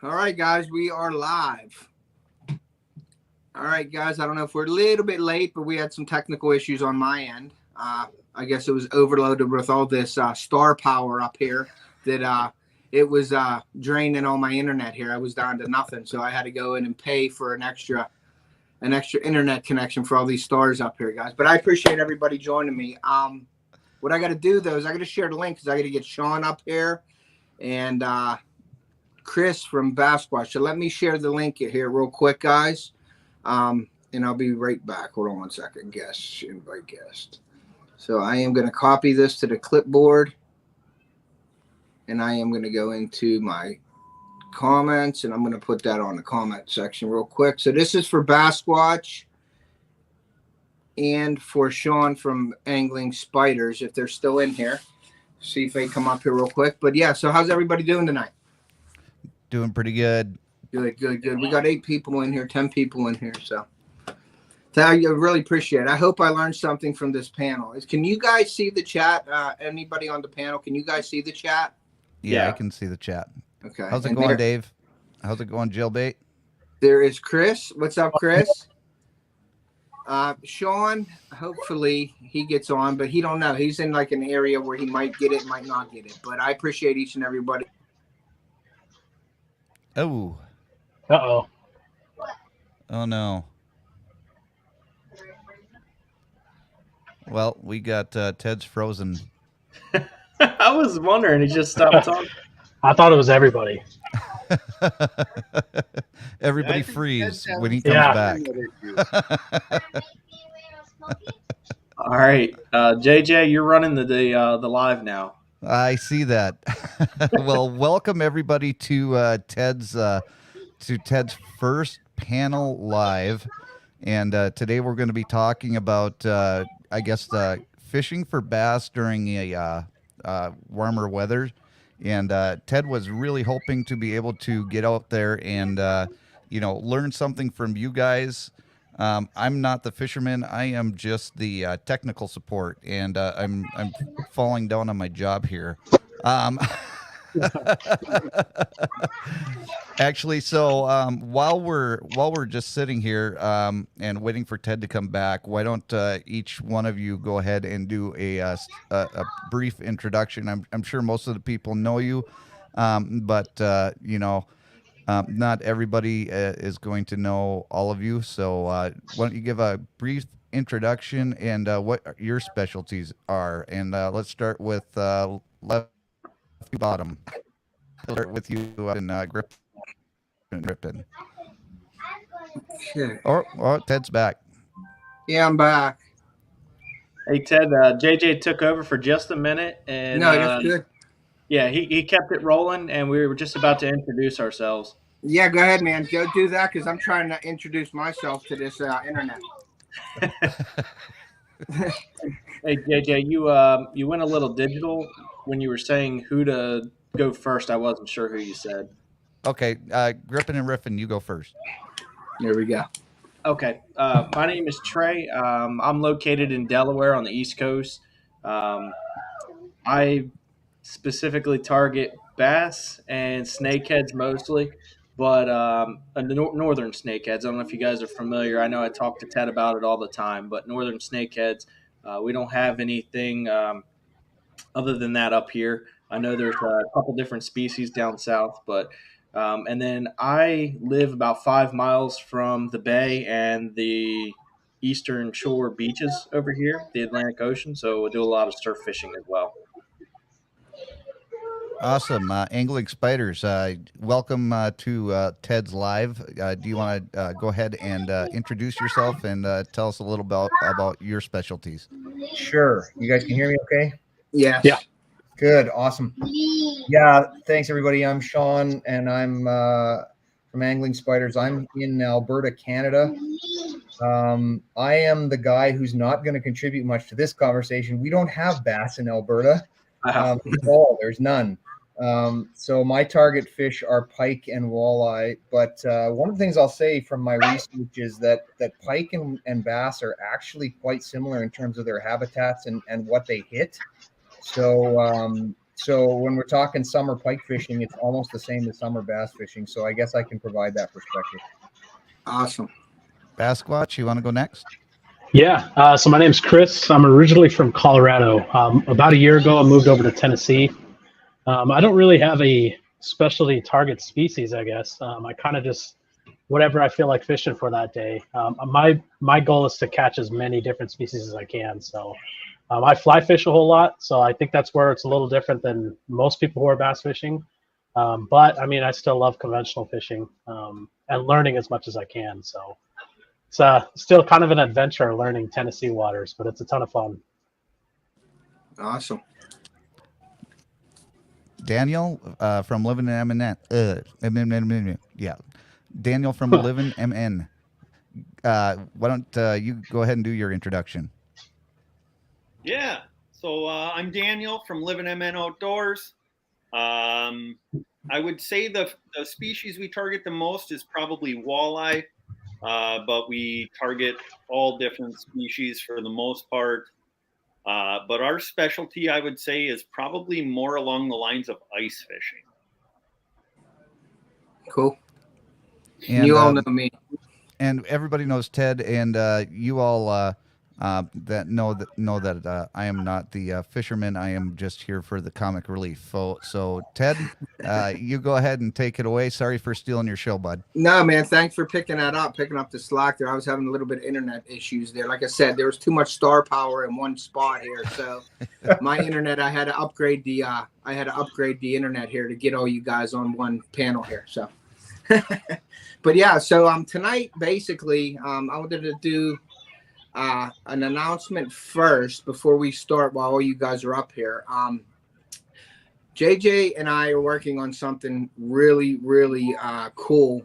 All right, guys, we are live. All right, guys, I don't know if we're a little bit late, but we had some technical issues on my end. I guess it was overloaded with all this star power up here that it was draining all my internet here. I was down to nothing, so I had to go in and pay for an extra internet connection for all these stars up here, guys. But I appreciate everybody joining me. What I got to do though is I got to share the link because I got to get Sean up here and Chris from Basquatch. So let me share the link here real quick, guys. And I'll be right back. Hold on one second. Guest, invite guest. So I am going to copy this to the clipboard. And I am going to go into my comments. And I'm going to put that on the comment section real quick. So this is for Basquatch. And for Sean from Angling Spiders, if they're still in here. See if they come up here real quick. But yeah, so how's everybody doing tonight? Doing pretty good. Good. We got 8 people in here, 10 people in here. So I really appreciate it. I hope I learned something from this panel. Can you guys see the chat? Anybody on the panel? Can you guys see the chat? Yeah, I can see the chat. Okay. How's it going, Dave? How's it going, Jailbait? There is Chris. What's up, Chris? Sean, hopefully he gets on, but he don't know. He's in like an area where he might get it, might not get it. But I appreciate each and everybody. Oh. Uh-oh. Oh, no. Well, we got Ted's frozen. I was wondering. He just stopped talking. I thought it was everybody. Everybody freeze when he comes back. All right, JJ, you're running the live now. I see that. Well, welcome everybody to Ted's first panel live, and today we're going to be talking about I guess fishing for bass during a warmer weather. And Ted was really hoping to be able to get out there and learn something from you guys. I'm not the fisherman. I am just the technical support, and I'm falling down on my job here. Actually, so while we're just sitting here and waiting for Ted to come back, why don't each one of you go ahead and do a brief introduction? I'm sure most of the people know you, but not everybody is going to know all of you. So why don't you give a brief introduction and what your specialties are? And let's start with left to bottom. I'll start with you and Griffin. Okay. Oh, Ted's back. Yeah, I'm back. Hey, Ted, JJ took over for just a minute. And, no, that's good. Yeah, he kept it rolling, and we were just about to introduce ourselves. Yeah, go ahead, man. Go do that because I'm trying to introduce myself to this internet. Hey, JJ, you went a little digital when you were saying who to go first. I wasn't sure who you said. Okay, Griffin and Riffin, you go first. There we go. Okay, my name is Trey. I'm located in Delaware on the East Coast. I specifically target bass and snakeheads mostly, but northern snakeheads. I don't know if you guys are familiar. I know I talk to Ted about it all the time, but northern snakeheads, we don't have anything other than that up here. I know there's a couple different species down south, but and then I live about 5 miles from the bay and the eastern shore beaches over here, the Atlantic Ocean. So we do a lot of surf fishing as well. Awesome. Angling Spiders, welcome to Ted's Live. Do you want to go ahead and introduce yourself and tell us a little about your specialties? Sure. You guys can hear me okay? Yes. Yeah. Good. Awesome. Yeah. Thanks, everybody. I'm Sean, and I'm from Angling Spiders. I'm in Alberta, Canada. I am the guy who's not going to contribute much to this conversation. We don't have bass in Alberta. There's none. So my target fish are pike and walleye. But one of the things I'll say from my research is that pike and bass are actually quite similar in terms of their habitats and what they hit. So So when we're talking summer pike fishing, it's almost the same as summer bass fishing. So I guess I can provide that perspective. Awesome. Basquatch, you want to go next? Yeah. So my name's Chris. I'm originally from Colorado. About a year ago, I moved over to Tennessee. I don't really have a specialty target species, I guess. I kind of just whatever I feel like fishing for that day. My goal is to catch as many different species as I can. So I fly fish a whole lot. So I think that's where it's a little different than most people who are bass fishing. But I mean, I still love conventional fishing and learning as much as I can. So it's still kind of an adventure learning Tennessee waters, but it's a ton of fun. Awesome. Daniel from Living in MN. Yeah. Daniel from Living MN. Why don't you go ahead and do your introduction? Yeah. So I'm Daniel from Living MN Outdoors. I would say the species we target the most is probably walleye, but we target all different species for the most part. But our specialty, I would say, is probably more along the lines of ice fishing. Cool. And, you all know me. And everybody knows Ted, and you all that know that I am not the fisherman. I am just here for the comic relief. So Ted, you go ahead and take it away. Sorry for stealing your show, bud. No, man. Thanks for picking up the slack there. I was having a little bit of internet issues there. Like I said, there was too much star power in one spot here. So my internet, I had to upgrade the internet here to get all you guys on one panel here. So, but yeah. So tonight, basically, I wanted to do an announcement first before we start while all you guys are up here. JJ and I are working on something really, really cool.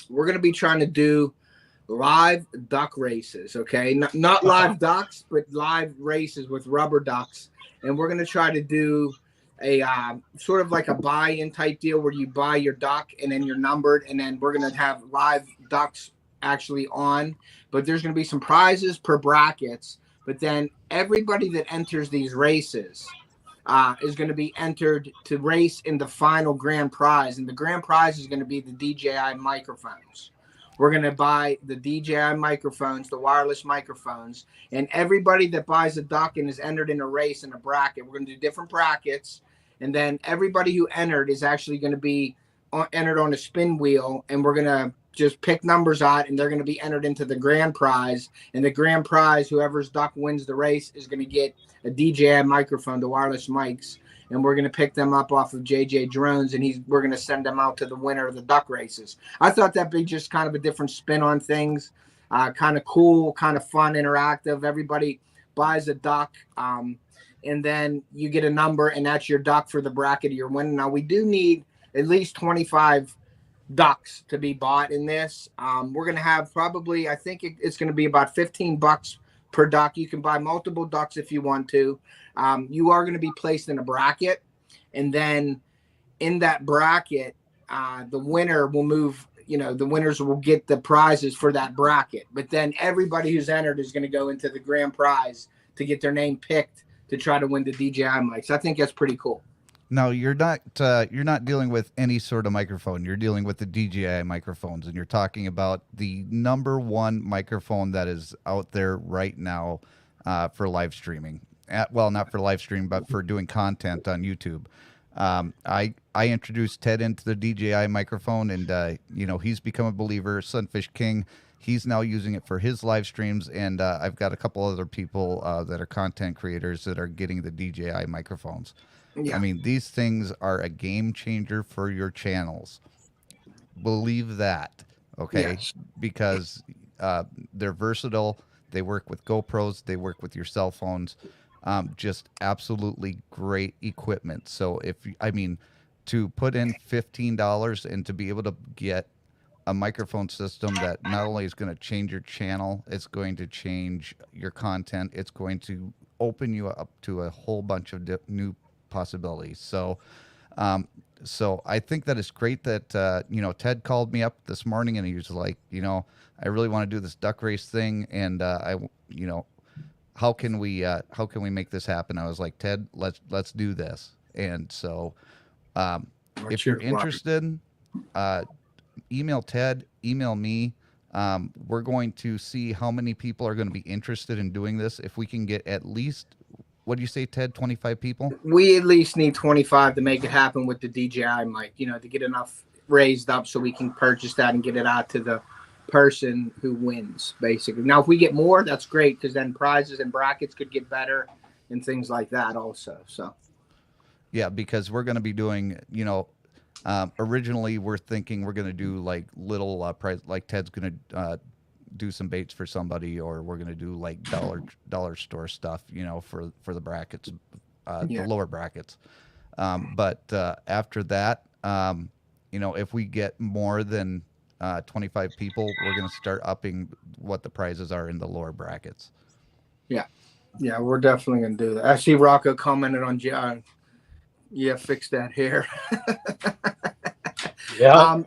We're going to be trying to do live duck races, okay? Not live ducks, but live races with rubber ducks. And we're going to try to do a sort of like a buy-in type deal where you buy your duck and then you're numbered, and then we're going to have live ducks actually on. But there's going to be some prizes per brackets. But then everybody that enters these races is going to be entered to race in the final grand prize. And the grand prize is going to be the DJI microphones. We're going to buy the DJI microphones, the wireless microphones. And everybody that buys a duck and is entered in a race in a bracket, we're going to do different brackets. And then everybody who entered is actually going to be entered on a spin wheel. And we're going to just pick numbers out, and they're going to be entered into the grand prize. And the grand prize, whoever's duck wins the race, is going to get a DJI microphone, the wireless mics, and we're going to pick them up off of JJ Drones, and we're going to send them out to the winner of the duck races. I thought that'd be just kind of a different spin on things, kind of cool, kind of fun, interactive. Everybody buys a duck, and then you get a number, and that's your duck for the bracket you're winning. Now, we do need at least 25 ducks to be bought in this. We're going to have probably, I think it's going to be about $15 per duck. You can buy multiple ducks if you want to. You are going to be placed in a bracket, and then in that bracket, the winner will move. The winners will get the prizes for that bracket. But then everybody who's entered is going to go into the grand prize to get their name picked to try to win the DJI mics. I think that's pretty cool. No, you're not dealing with any sort of microphone. You're dealing with the DJI microphones, and you're talking about the number one microphone that is out there right now for live streaming. Well, not for live stream, but for doing content on YouTube. I introduced Ted into the DJI microphone, and he's become a believer. Sunfish King, he's now using it for his live streams, and I've got a couple other people that are content creators that are getting the DJI microphones. Yeah. I mean, these things are a game changer for your channels. Believe that, okay? Yes. Because they're versatile. They work with GoPros. They work with your cell phones. Just absolutely great equipment. So to put in $15 and to be able to get a microphone system that not only is going to change your channel, it's going to change your content. It's going to open you up to a whole bunch of new possibilities. So I think that it's great that Ted called me up this morning, and he was like, I really want to do this duck race thing, and how can we make this happen? I was like, Ted, let's do this. And so if Cheers, you're Robert. interested, email Ted, email me. We're going to see how many people are going to be interested in doing this. If we can get at least, what do you say, Ted, 25 people? We at least need 25 to make it happen with the DJI mic, you know, to get enough raised up so we can purchase that and get it out to the person who wins, basically. Now, if we get more, that's great, because then prizes and brackets could get better and things like that also. So, yeah, because we're going to be doing, you know, originally we're thinking we're going to do like little prize, like Ted's going to do some baits for somebody, or we're going to do like dollar store stuff, you know, for the brackets, the lower brackets. But after that, you know, if we get more than 25 people, we're going to start upping what the prizes are in the lower brackets. Yeah, we're definitely going to do that. I see Rocco commented on John. Yeah, fix that hair. Yeah.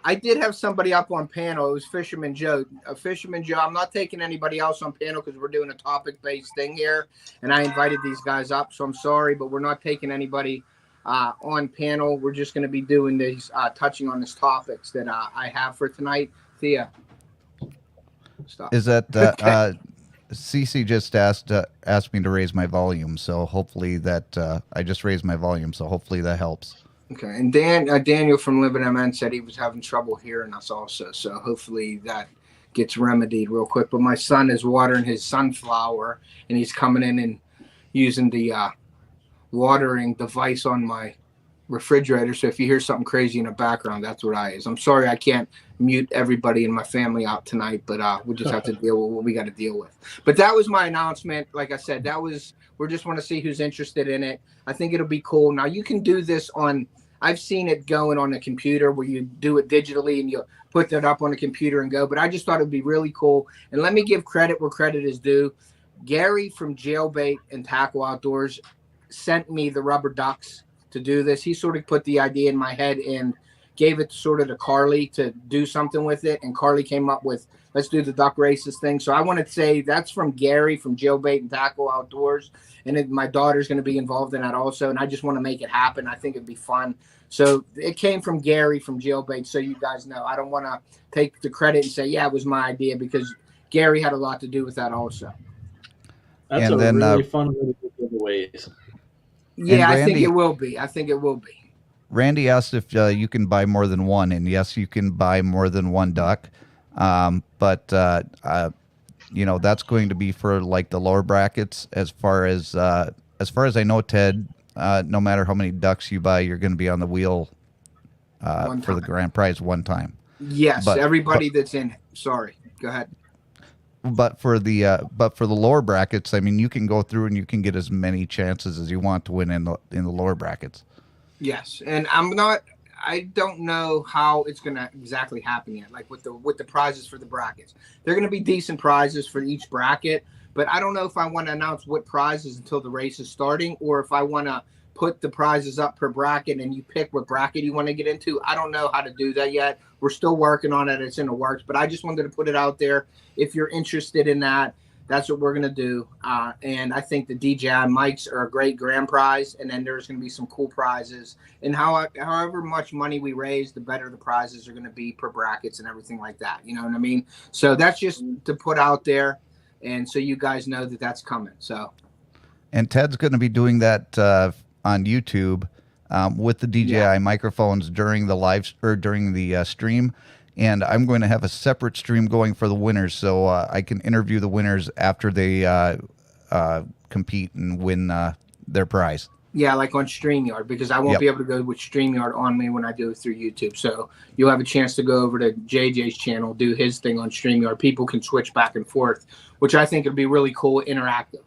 I did have somebody up on panel. It was Fisherman Joe. Fisherman Joe, I'm not taking anybody else on panel because we're doing a topic-based thing here, and I invited these guys up, so I'm sorry, but we're not taking anybody on panel. We're just going to be doing these, touching on these topics that I have for tonight. Theo. Stop. Is that Cece just asked me to raise my volume, so hopefully that I just raised my volume, so hopefully that helps. Okay, and Daniel from Living MN said he was having trouble hearing us also, so hopefully that gets remedied real quick. But my son is watering his sunflower, and he's coming in and using the watering device on my refrigerator. So if you hear something crazy in the background, that's what I is. I'm sorry I can't mute everybody in my family out tonight, but we just have to deal with what we got to deal with. But that was my announcement. Like I said, we just want to see who's interested in it. I think it'll be cool. Now you can do this on, I've seen it going on the computer where you do it digitally and you put that up on the computer and go, but I just thought it'd be really cool. And let me give credit where credit is due. Gary from Jailbait and Tackle Outdoors sent me the rubber ducks to do this. He sort of put the idea in my head and gave it sort of to Carly to do something with it. And Carly came up with, let's do the duck races thing. So I want to say that's from Gary from Jailbait and Tackle Outdoors. And my daughter's going to be involved in that also. And I just want to make it happen. I think it'd be fun. So it came from Gary from Jailbait. So you guys know, I don't want to take the credit and say, yeah, it was my idea, because Gary had a lot to do with that also. That's And then, really fun way to do giveaways. Yeah, Randy, I think it will be. I think it will be. Randy asked if you can buy more than one, and yes, you can buy more than one duck. But you know, that's going to be for like the lower brackets. As far as I know, Ted, no matter how many ducks you buy, you're going to be on the wheel for the grand prize one time. Yes, everybody that's in it. Sorry, go ahead. But for the lower brackets, I mean, you can go through and you can get as many chances as you want to win in the lower brackets. Yes, and I don't know how it's going to exactly happen yet. Like with the prizes for the brackets, they're going to be decent prizes for each bracket. But I don't know if I want to announce what prizes until the race is starting, or if I want to put the prizes up per bracket and you pick what bracket you want to get into. I don't know how to do that yet. We're still working on it. It's in the works, but I just wanted to put it out there. If you're interested in that, that's what we're going to do. And I think the DJI mics are a great grand prize. And then there's going to be some cool prizes. And however much money we raise, the better the prizes are going to be per brackets and everything like that. You know what I mean? So that's just to put out there. And so you guys know that that's coming. So. And Ted's going to be doing that on YouTube with the DJI microphones during the during the stream. And I'm going to have a separate stream going for the winners, so I can interview the winners after they compete and win their prize. Yeah, like on StreamYard, because I won't be able to go with StreamYard on me when I do it through YouTube. So you'll have a chance to go over to JJ's channel, do his thing on StreamYard. People can switch back and forth, which I think would be really cool, interactive.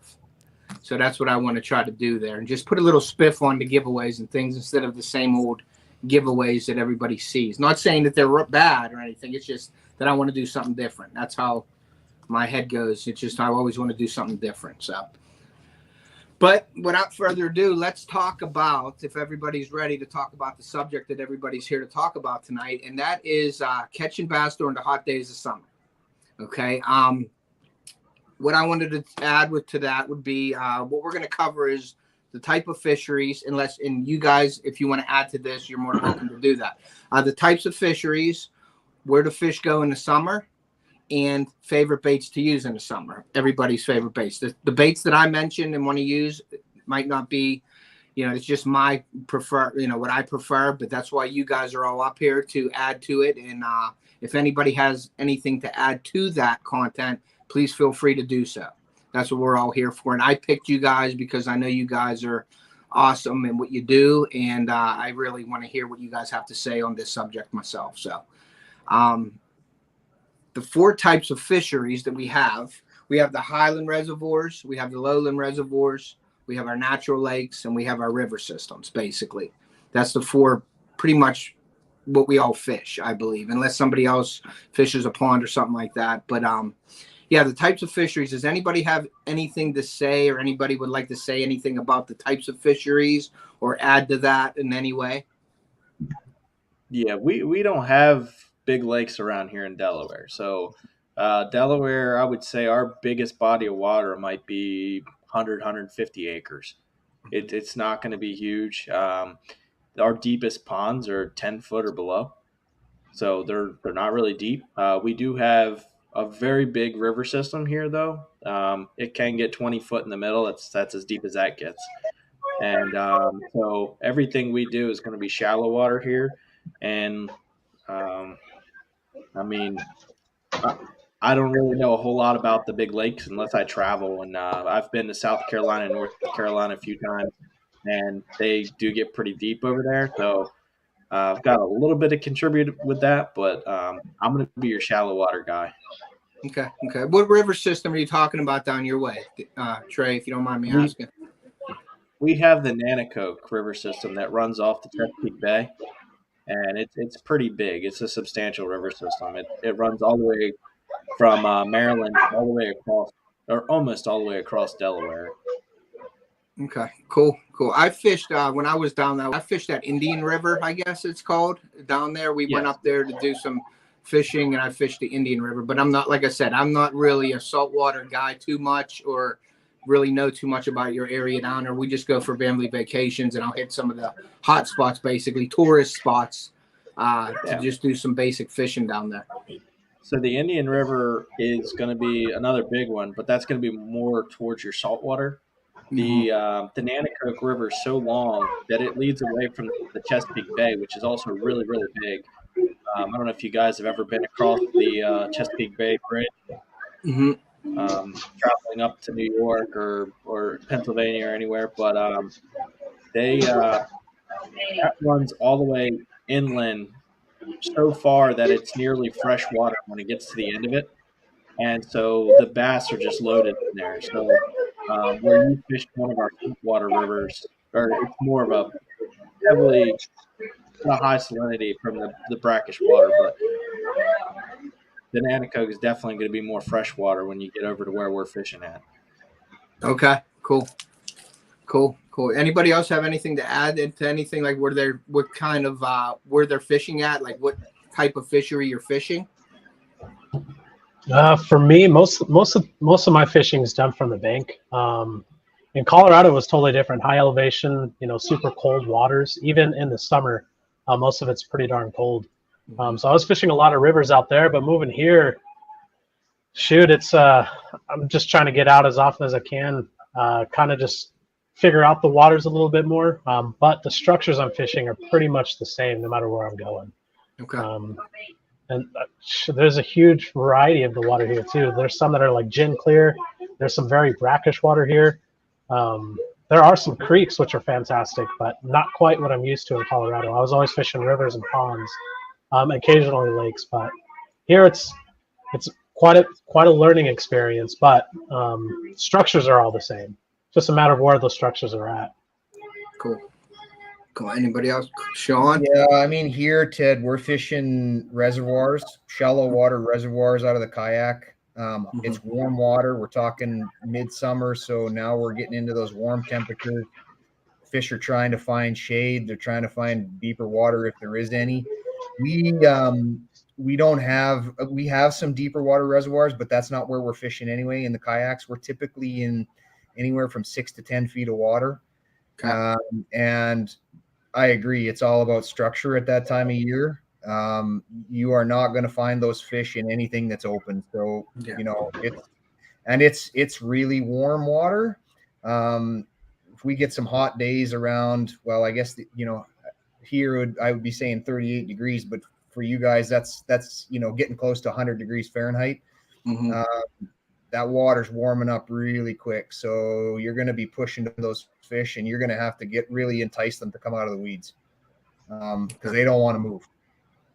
So that's what I want to try to do there, and just put a little spiff on the giveaways and things instead of the same old giveaways that everybody sees. Not saying that they're bad or anything. It's just that I want to do something different. That's how my head goes. It's just I always want to do something different. So, but without further ado, let's talk about, if everybody's ready to talk about the subject that everybody's here to talk about tonight, and that is catching bass during the hot days of summer. Okay. What I wanted to add to that would be what we're going to cover is the type of fisheries, and you guys, if you want to add to this, you're more than welcome to do that. The types of fisheries, where the fish go in the summer, and favorite baits to use in the summer. Everybody's favorite baits. The baits that I mentioned and want to use might not be, it's just my prefer, what I prefer, but that's why you guys are all up here to add to it. And if anybody has anything to add to that content, please feel free to do so. That's what we're all here for. And I picked you guys because I know you guys are awesome in what you do. And I really want to hear what you guys have to say on this subject myself. So the 4 types of fisheries that we have the highland reservoirs, we have the lowland reservoirs, we have our natural lakes, and we have our river systems, basically. That's the 4 pretty much what we all fish, I believe, unless somebody else fishes a pond or something like that. But yeah, the types of fisheries. Does anybody have anything to say, or anybody would like to say anything about the types of fisheries or add to that in any way? Yeah, we don't have big lakes around here in Delaware. So Delaware, I would say our biggest body of water might be 100, 150 acres. It's not going to be huge. Our deepest ponds are 10 foot or below. So they're not really deep. We do have a very big river system here, though. It can get 20 foot in the middle. That's as deep as that gets. And so everything we do is going to be shallow water here. And I mean, I don't really know a whole lot about the big lakes unless I travel. And I've been to South Carolina and North Carolina a few times, and they do get pretty deep over there. So I've got a little bit to contribute with that, but I'm going to be your shallow water guy. Okay. What river system are you talking about down your way, Trey, if you don't mind me asking? We have the Nanacoke River system that runs off the Chesapeake Bay, and it's pretty big. It's a substantial river system. It runs all the way from Maryland all the way across, or almost all the way across Delaware. Okay, cool. I fished when I was down there. I fished that Indian River, I guess it's called, down there. We went up there to do some fishing, and I fished the Indian River. But I'm not, like I said, I'm not really a saltwater guy too much, or really know too much about your area down there. We just go for family vacations, and I'll hit some of the hot spots, basically tourist spots, to just do some basic fishing down there. So the Indian River is going to be another big one, but that's going to be more towards your saltwater. The Nanacoke River is so long that it leads away from the Chesapeake Bay, which is also really, really big. I don't know if you guys have ever been across the Chesapeake Bay Bridge, traveling up to New York or Pennsylvania or anywhere, but that runs all the way inland so far that it's nearly fresh water when it gets to the end of it. And so the bass are just loaded in there. So where you fish one of our saltwater rivers, or it's more of a heavily high salinity from the brackish water, but the Nanacoke is definitely going to be more fresh water when you get over to where we're fishing at. Okay, cool. Anybody else have anything to add to anything, like where they're fishing at, like what type of fishery you're fishing? For me, most of my fishing is done from the bank. In Colorado, it was totally different. High elevation, super cold waters. Even in the summer, most of it's pretty darn cold. So I was fishing a lot of rivers out there, but moving here, it's I'm just trying to get out as often as I can, kind of just figure out the waters a little bit more. But the structures I'm fishing are pretty much the same no matter where I'm going. Okay. And there's a huge variety of the water here too. There's some that are like gin clear. There's some very brackish water here. There are some creeks, which are fantastic, but not quite what I'm used to in Colorado. I was always fishing rivers and ponds, occasionally lakes, but here it's quite a learning experience. But structures are all the same. Just a matter of where those structures are at. Cool. Anybody else? Sean? Yeah, I mean, here, Ted, we're fishing reservoirs, shallow water reservoirs out of the kayak. It's warm water. We're talking midsummer, so now we're getting into those warm temperatures. Fish are trying to find shade. They're trying to find deeper water if there is any. We have some deeper water reservoirs, but that's not where we're fishing anyway. In the kayaks, we're typically in anywhere from 6 to 10 feet of water. Okay. And I agree. It's all about structure at that time of year. You are not going to find those fish in anything that's open. So, Yeah. you know, it's really warm water. If we get some hot days around, well, I guess, here I would be saying 38 degrees, but for you guys, that's, getting close to 100 degrees Fahrenheit. Mhm. That water's warming up really quick. So you're going to be pushing those fish, and you're going to have to really entice them to come out of the weeds because they don't want to move.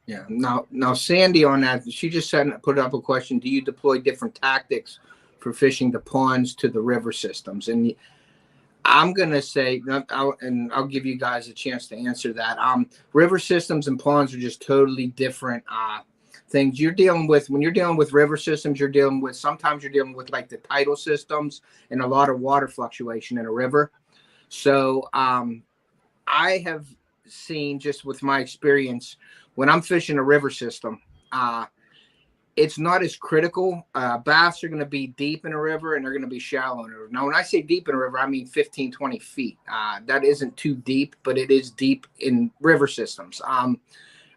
Yeah. Now, Sandy on that, she just put up a question. Do you deploy different tactics for fishing the ponds to the river systems? And I'm going to say, and I'll give you guys a chance to answer that. River systems and ponds are just totally different things you're dealing with. When you're dealing with river systems, sometimes you're dealing with like the tidal systems and a lot of water fluctuation in a river. So I have seen, just with my experience, when I'm fishing a river system, it's not as critical. Bass are going to be deep in a river and they're going to be shallow in a river. Now, when I say deep in a river, I mean 15, 20 feet. That isn't too deep, but it is deep in river systems.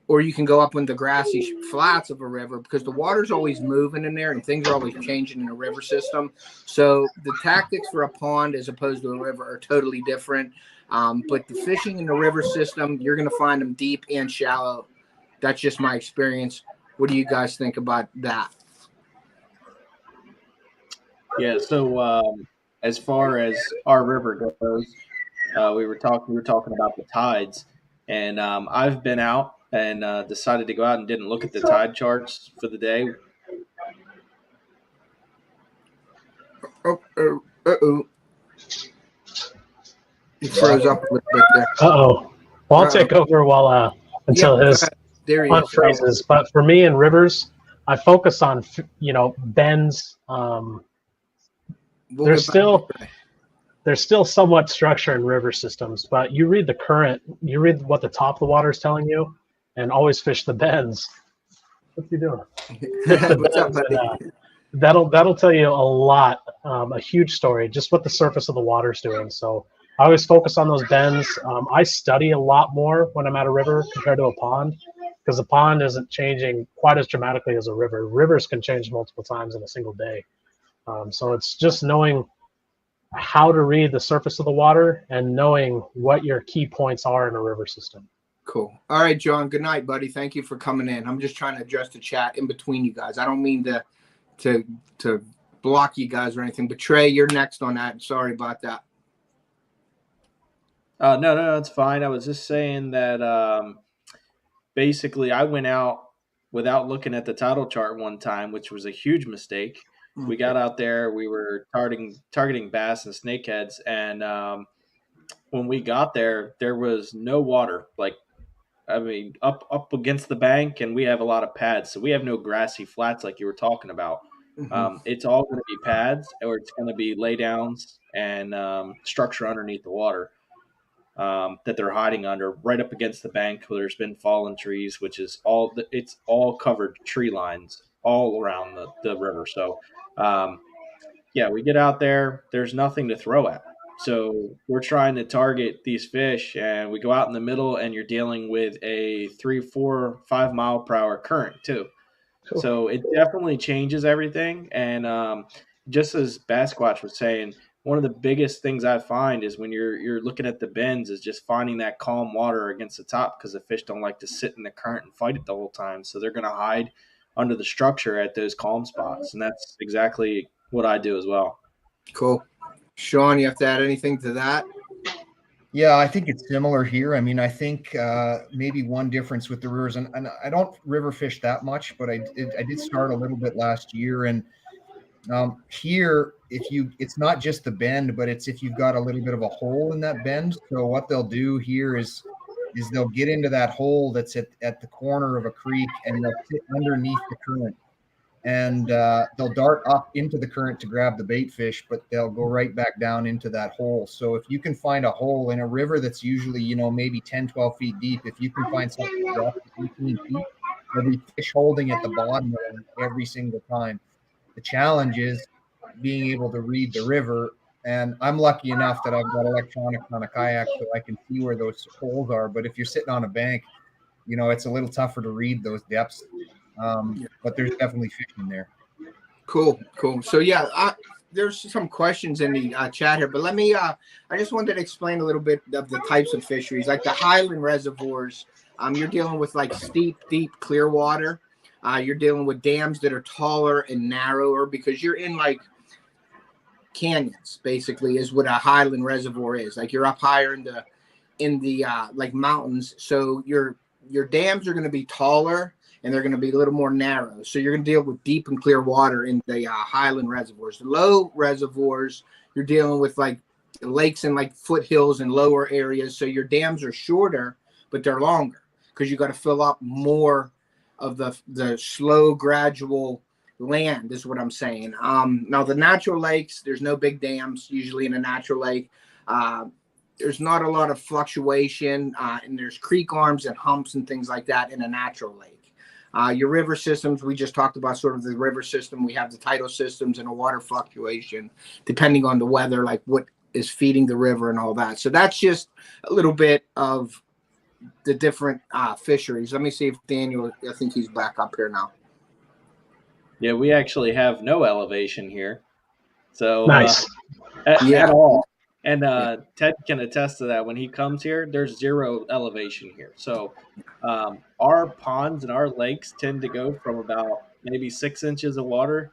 Or you can go up in the grassy flats of a river because the water's always moving in there and things are always changing in a river system. So the tactics for a pond as opposed to a river are totally different. But the fishing in the river system, you're going to find them deep and shallow. That's just my experience. What do you guys think about that? Yeah. So as far as our river goes, we were talking about the tides, and I've been out and decided to go out and didn't look at the tide charts for the day. Uh-oh. He froze up a little bit there. Well, I'll take over until his hunt phrases. But for me in rivers, I focus on bends. There's still somewhat structure in river systems, but you read the current, you read what the top of the water is telling you, and always fish the bends. What's he doing? What's up, buddy? That'll tell you a lot, a huge story, just what the surface of the water is doing. So I always focus on those bends. I study a lot more when I'm at a river compared to a pond, because a pond isn't changing quite as dramatically as a river. Rivers can change multiple times in a single day. So it's just knowing how to read the surface of the water and knowing what your key points are in a river system. Cool. All right, John. Good night, buddy. Thank you for coming in. I'm just trying to address the chat in between you guys. I don't mean to block you guys or anything, but Trey, you're next on that. Sorry about that. No, it's fine. I was just saying that basically I went out without looking at the tidal chart one time, which was a huge mistake. Okay. We got out there, we were targeting bass and snakeheads, and when we got there, there was no water. Up against the bank, and we have a lot of pads, so we have no grassy flats like you were talking about. Mm-hmm. It's all going to be pads, or it's going to be laydowns and structure underneath the water that they're hiding under, right up against the bank where there's been fallen trees, which is it's all covered tree lines all around the river. So we get out there, there's nothing to throw at. So we're trying to target these fish, and we go out in the middle, and you're dealing with a 3, 4, 5 mile per hour current too. Cool. So it definitely changes everything. And just as Basquatch was saying, one of the biggest things I find is when you're looking at the bends is just finding that calm water against the top, because the fish don't like to sit in the current and fight it the whole time. So they're going to hide under the structure at those calm spots. And that's exactly what I do as well. Cool. Sean, you have to add anything to that? Yeah, I think it's similar here. I mean, I think maybe one difference with the rivers, and I don't river fish that much, but I did start a little bit last year. And here, it's not just the bend, but it's if you've got a little bit of a hole in that bend. So what they'll do here is they'll get into that hole that's at the corner of a creek, and they'll sit underneath the current. And they'll dart up into the current to grab the bait fish, but they'll go right back down into that hole. So if you can find a hole in a river that's usually, maybe 10, 12 feet deep, if you can find something up to 18 feet, there'll be fish holding at the bottom of it every single time. The challenge is being able to read the river And I'm lucky enough that I've got electronics on a kayak so I can see where those holes are. But if you're sitting on a bank, you know, it's a little tougher to read those depths. But there's definitely fish in there. Cool. So yeah, there's some questions in the chat here, but let me. I just wanted to explain a little bit of the types of fisheries, like the highland reservoirs. You're dealing with like steep, deep, clear water. You're dealing with dams that are taller and narrower because you're in like canyons. Basically, is what a highland reservoir is. Like you're up higher in the like mountains, so your dams are going to be taller. And they're going to be a little more narrow. So you're going to deal with deep and clear water in the highland reservoirs. The low reservoirs, you're dealing with like lakes and like foothills and lower areas. So your dams are shorter, but they're longer because you got to fill up more of the slow, gradual land is what I'm saying. Now the natural lakes, there's no big dams usually in a natural lake. There's not a lot of fluctuation, and there's creek arms and humps and things like that in a natural lake. Your river systems, we just talked about sort of the river system. We have the tidal systems and a water fluctuation, depending on the weather, like what is feeding the river and all that. So that's just a little bit of the different fisheries. Let me see if Daniel, I think he's back up here now. Yeah, we actually have no elevation here. So Nice. At all. And Ted can attest to that. When he comes here, there's zero elevation here. So our ponds and our lakes tend to go from about maybe 6 inches of water,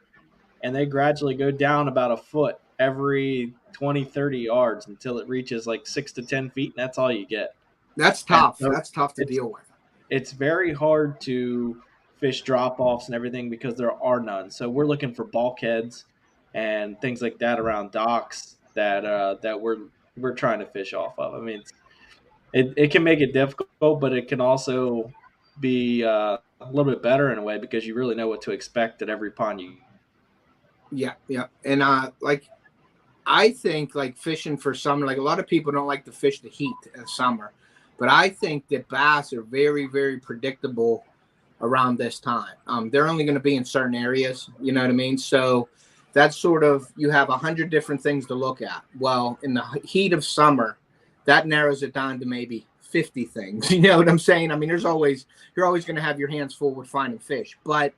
and they gradually go down about a foot every 20, 30 yards until it reaches like 6 to 10 feet, and that's all you get. That's tough. So that's tough to deal with. It's very hard to fish drop-offs and everything because there are none. So we're looking for bulkheads and things like that around docks that we're trying to fish off of. I mean, it can make it difficult, but it can also be a little bit better in a way because you really know what to expect at every pond you. Yeah. And like I think like fishing for summer, like a lot of people don't like to fish the heat of summer, but I think that bass are very, very predictable around this time. They're only going to be in certain areas, you know what I mean? So that's sort of, you have 100 different things to look at. Well, in the heat of summer, that narrows it down to maybe 50 things. You know what I'm saying? I mean, you're always going to have your hands full with finding fish, but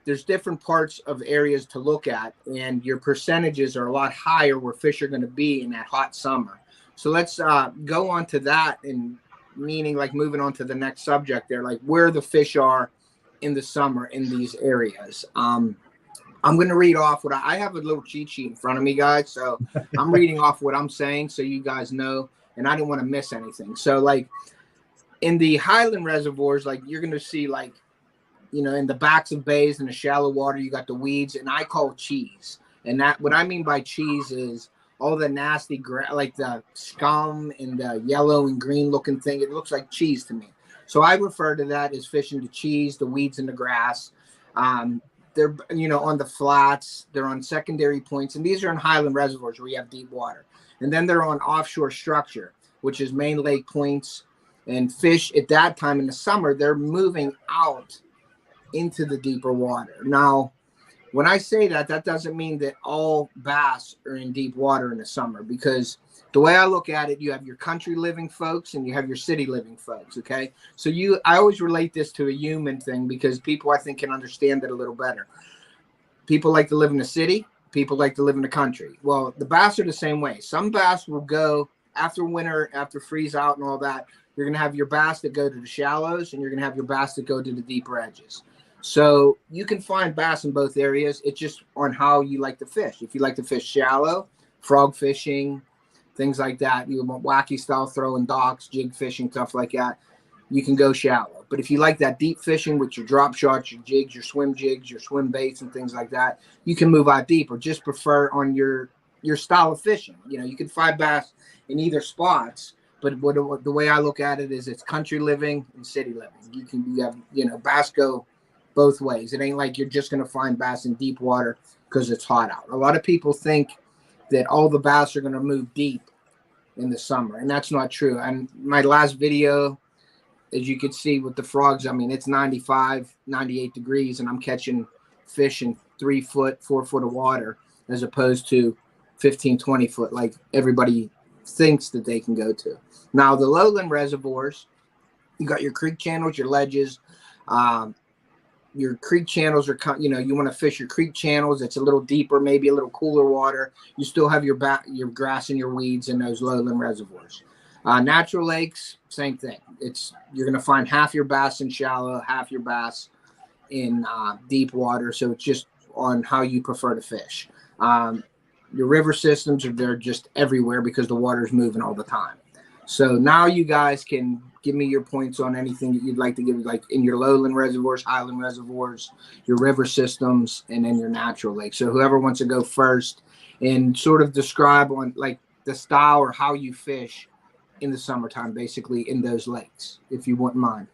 there's different parts of areas to look at, and your percentages are a lot higher where fish are going to be in that hot summer. So let's go on to that, and meaning like moving on to the next subject there, like where the fish are in the summer in these areas. I'm going to read off what I have a little cheat sheet in front of me, guys. So I'm reading off what I'm saying so you guys know, and I didn't want to miss anything. So like in the highland reservoirs, like you're going to see like, you know, in the backs of bays in the shallow water, you got the weeds, and I call cheese. And that, what I mean by cheese is all the nasty, like the scum and the yellow and green looking thing. It looks like cheese to me. So I refer to that as fishing the cheese, the weeds in the grass. They're, you know, on the flats, they're on secondary points, and these are in highland reservoirs where you have deep water. And then they're on offshore structure, which is main lake points. And fish at that time in the summer, they're moving out into the deeper water. Now, when I say that, that doesn't mean that all bass are in deep water in the summer, because the way I look at it, you have your country living folks and you have your city living folks. Okay. So I always relate this to a human thing because people, I think, can understand it a little better. People like to live in the city. People like to live in the country. Well, the bass are the same way. Some bass will go after winter, after freeze out and all that. You're going to have your bass that go to the shallows, and you're going to have your bass that go to the deeper edges. So you can find bass in both areas. It's just on how you like to fish. If you like to fish shallow, frog fishing, things like that, you want wacky style throwing docks, jig fishing, stuff like that, you can go shallow. But if you like that deep fishing with your drop shots, your jigs, your swim baits and things like that, you can move out deep, or just prefer on your style of fishing. You know, you can find bass in either spots, but the way I look at it is it's country living and city living. You have, you know, bass go both ways. It ain't like you're just going to find bass in deep water because it's hot out. A lot of people think that all the bass are going to move deep in the summer, and that's not true. And my last video, as you could see with the frogs, I mean, it's 95, 98 degrees, and I'm catching fish in 3 foot, 4 foot of water, as opposed to 15, 20 foot like everybody thinks that they can go to. Now, the lowland reservoirs, you got your creek channels, your ledges. Your creek channels are, you want to fish your creek channels. It's a little deeper, maybe a little cooler water. You still have your grass and your weeds in those lowland reservoirs. Natural lakes, same thing. You're going to find half your bass in shallow, half your bass in deep water. So it's just on how you prefer to fish. Your river systems they're just everywhere because the water is moving all the time. So now you guys can give me your points on anything that you'd like to give, like in your lowland reservoirs, highland reservoirs, your river systems, and then your natural lakes. So whoever wants to go first and sort of describe on like the style or how you fish in the summertime, basically in those lakes, if you wouldn't mind.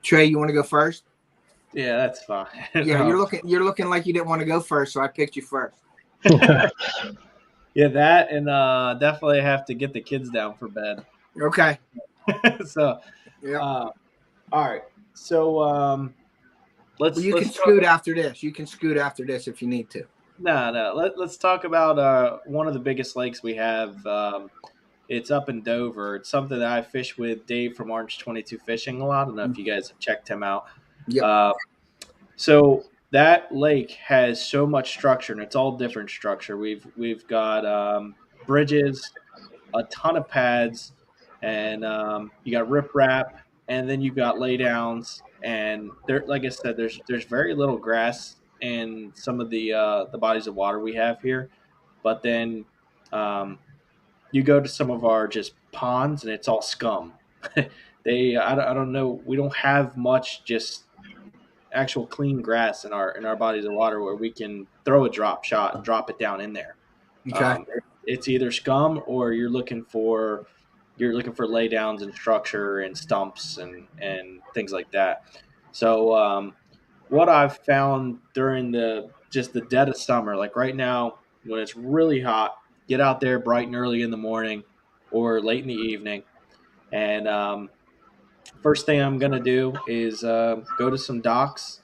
Trey, you want to go first? Yeah, that's fine. Yeah, you're looking like you didn't want to go first, so I picked you first. Yeah, that and definitely have to get the kids down for bed. Okay. So, Yeah. all right. So let's. You can scoot after this. You can scoot after this if you need to. No. Let's talk about one of the biggest lakes we have. It's up in Dover. It's something that I fish with Dave from Orange 22 Fishing a lot. I don't know if you guys have checked him out. Yeah. So that lake has so much structure, and it's all different structure. We've got bridges, a ton of pads, and you got riprap, and then you've got laydowns. And there, like I said, there's very little grass in some of the bodies of water we have here, but then you go to some of our just ponds, and it's all scum. I don't know. We don't have much just actual clean grass in our bodies of water where we can throw a drop shot and drop it down in there. Okay. It's either scum or you're looking for laydowns and structure and stumps and things like that. So what I've found during the dead of summer, like right now when it's really hot, get out there bright and early in the morning or late in the evening, and first thing I'm going to do is go to some docks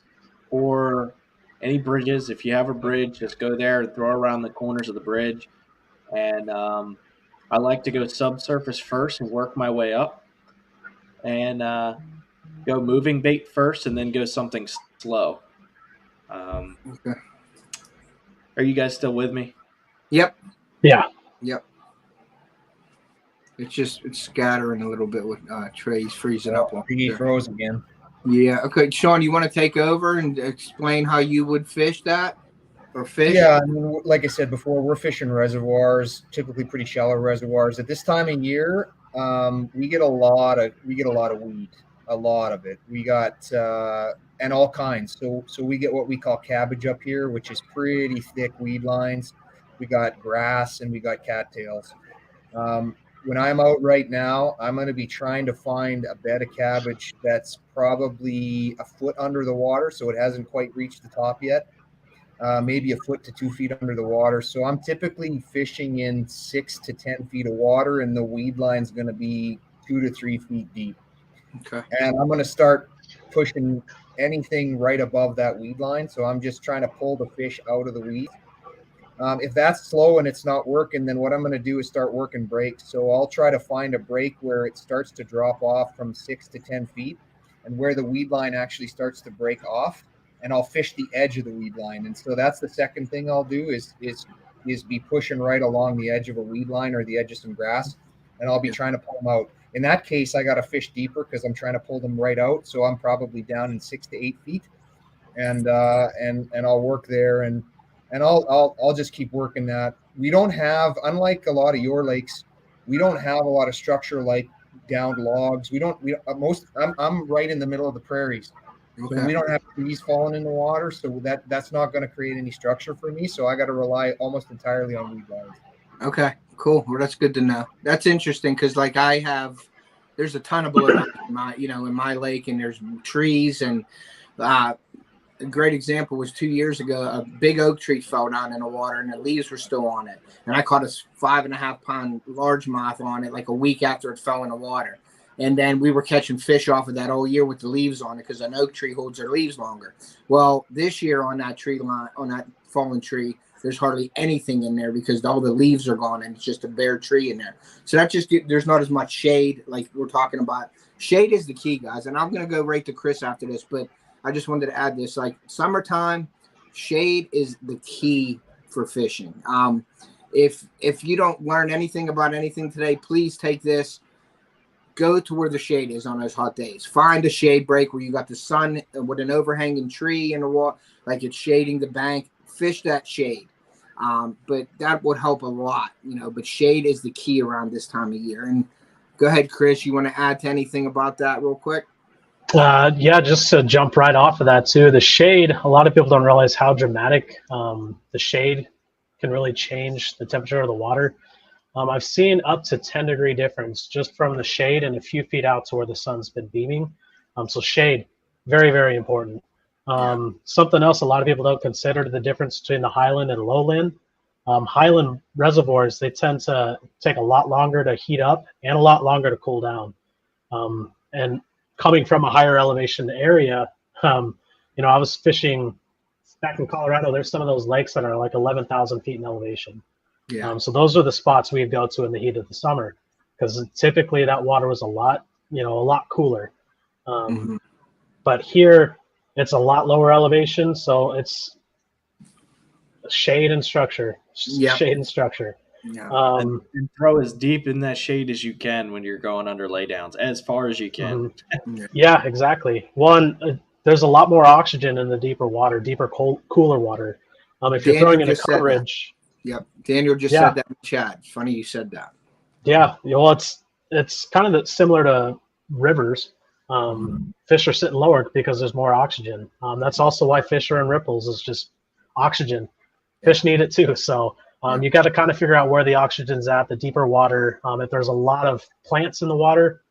or any bridges. If you have a bridge, just go there and throw around the corners of the bridge. And I like to go subsurface first and work my way up. And go moving bait first and then go something slow. Okay. Are you guys still with me? Yep. Yeah. Yep. It's scattering a little bit with Trey's freezing up. He froze again. Yeah. Okay, Sean, you want to take over and explain how you would fish that or fish? Yeah, I mean, like I said before, we're fishing reservoirs, typically pretty shallow reservoirs. At this time of year, we get a lot of weed, a lot of it. We got and all kinds. So we get what we call cabbage up here, which is pretty thick weed lines. We got grass and we got cattails. When I'm out right now, I'm going to be trying to find a bed of cabbage that's probably a foot under the water, so it hasn't quite reached the top yet. Maybe a foot to 2 feet under the water. So I'm typically fishing in 6 to 10 feet of water, and the weed line's going to be 2 to 3 feet deep. Okay. And I'm going to start pushing anything right above that weed line. So I'm just trying to pull the fish out of the weeds. If that's slow and it's not working, then what I'm going to do is start working breaks. So I'll try to find a break where it starts to drop off from 6 to 10 feet and where the weed line actually starts to break off, and I'll fish the edge of the weed line. And so that's the second thing I'll do is be pushing right along the edge of a weed line or the edge of some grass, and I'll be trying to pull them out. In that case, I got to fish deeper because I'm trying to pull them right out. So I'm probably down in 6 to 8 feet, and I'll work there and I'll just keep working that. We don't have, unlike a lot of your lakes, we don't have a lot of structure like downed logs. I'm right in the middle of the prairies. Okay. So we don't have trees falling in the water, so that's not going to create any structure for me. So I got to rely almost entirely on weed lines. Okay, cool. Well, that's good to know. That's interesting because, like, there's a ton of blowdown in my lake, and there's trees, and a great example was 2 years ago. A big oak tree fell down in the water, and the leaves were still on it. And I caught a 5.5 pound largemouth on it like a week after it fell in the water. And then we were catching fish off of that all year with the leaves on it because an oak tree holds their leaves longer. Well, this year on that tree line, on that fallen tree, there's hardly anything in there because all the leaves are gone and it's just a bare tree in there. So that's just, there's not as much shade like we're talking about. Shade is the key, guys. And I'm going to go right to Chris after this, but I just wanted to add this, like summertime, shade is the key for fishing. If you don't learn anything about anything today, please take this. Go to where the shade is on those hot days. Find a shade break where you got the sun with an overhanging tree in the wall, like it's shading the bank. Fish that shade. But that would help a lot, you know, but shade is the key around this time of year. And go ahead, Chris, you want to add to anything about that real quick? Yeah, just to jump right off of that too, the shade, a lot of people don't realize how dramatic the shade can really change the temperature of the water. I've seen up to 10-degree difference just from the shade and a few feet out to where the sun's been beaming. So shade, very, very important. Something else a lot of people don't consider, the difference between the highland and lowland. Highland reservoirs, they tend to take a lot longer to heat up and a lot longer to cool down. And coming from a higher elevation area, you know, I was fishing back in Colorado. There's some of those lakes that are like 11,000 feet in elevation. Yeah. So those are the spots we'd go to in the heat of the summer, because typically that water was a lot cooler. But here it's a lot lower elevation, so it's shade and structure. Yep. Shade and structure. Yeah. And throw as deep in that shade as you can when you're going under laydowns, as far as you can. Yeah, exactly. There's a lot more oxygen in the deeper water, cooler water. If you're throwing in a coverage. Yep. Daniel just said that in the chat. It's funny you said that. Yeah. Well, it's kind of similar to rivers. Fish are sitting lower because there's more oxygen. That's also why fish are in ripples, is just oxygen. Fish need it too. So you got to kind of figure out where the oxygen's at, the deeper water. If there's a lot of plants in the water,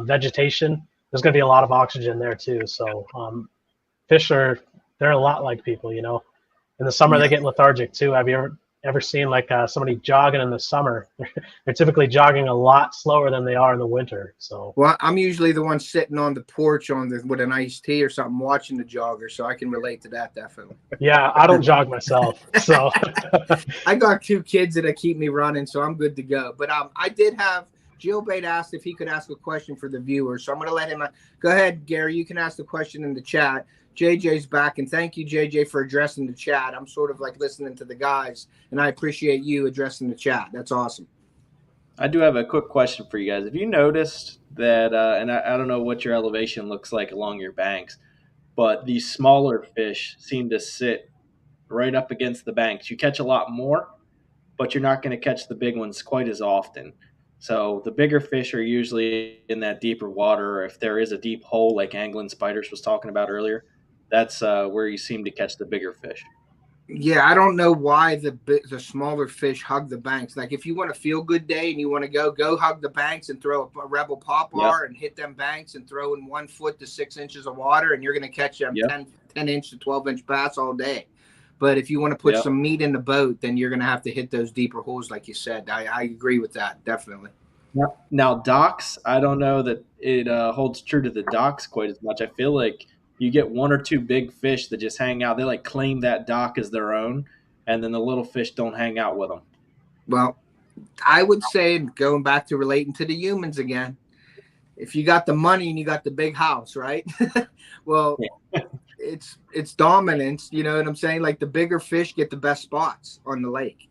vegetation, there's going to be a lot of oxygen there too. So fish they're a lot like people, you know. In the summer, they get lethargic too. Have you ever seen like somebody jogging in the summer? They're typically jogging a lot slower than they are in the winter. So, well, I'm usually the one sitting on the porch with an iced tea or something, watching the jogger, so I can relate to that definitely. Yeah, I don't jog myself, so I got 2 kids that keep me running, so I'm good to go. But I did have Gilbait asked if he could ask a question for the viewers, so I'm going to let him. Go ahead, Gary. You can ask the question in the chat. JJ's back, and thank you, JJ, for addressing the chat. I'm sort of like listening to the guys, and I appreciate you addressing the chat. That's awesome. I do have a quick question for you guys. Have you noticed that, and I don't know what your elevation looks like along your banks, but these smaller fish seem to sit right up against the banks. You catch a lot more, but you're not going to catch the big ones quite as often. So the bigger fish are usually in that deeper water, or if there is a deep hole like Angling Spiders was talking about earlier, that's where you seem to catch the bigger fish. Yeah, I don't know why the smaller fish hug the banks. Like if you want a feel-good day and you want to go hug the banks and throw a Rebel Poplar and hit them banks and throw in 1 foot to 6 inches of water, and you're going to catch them 10 inch to 12 inch bass all day. But if you want to put some meat in the boat, then you're going to have to hit those deeper holes, like you said. I agree with that, definitely. Now, docks, I don't know that it holds true to the docks quite as much. I feel like you get 1 or 2 big fish that just hang out. They like claim that dock as their own, and then the little fish don't hang out with them. Well, I would say, going back to relating to the humans again, if you got the money and you got the big house, right? Well, it's dominance. You know what I'm saying? Like the bigger fish get the best spots on the lake.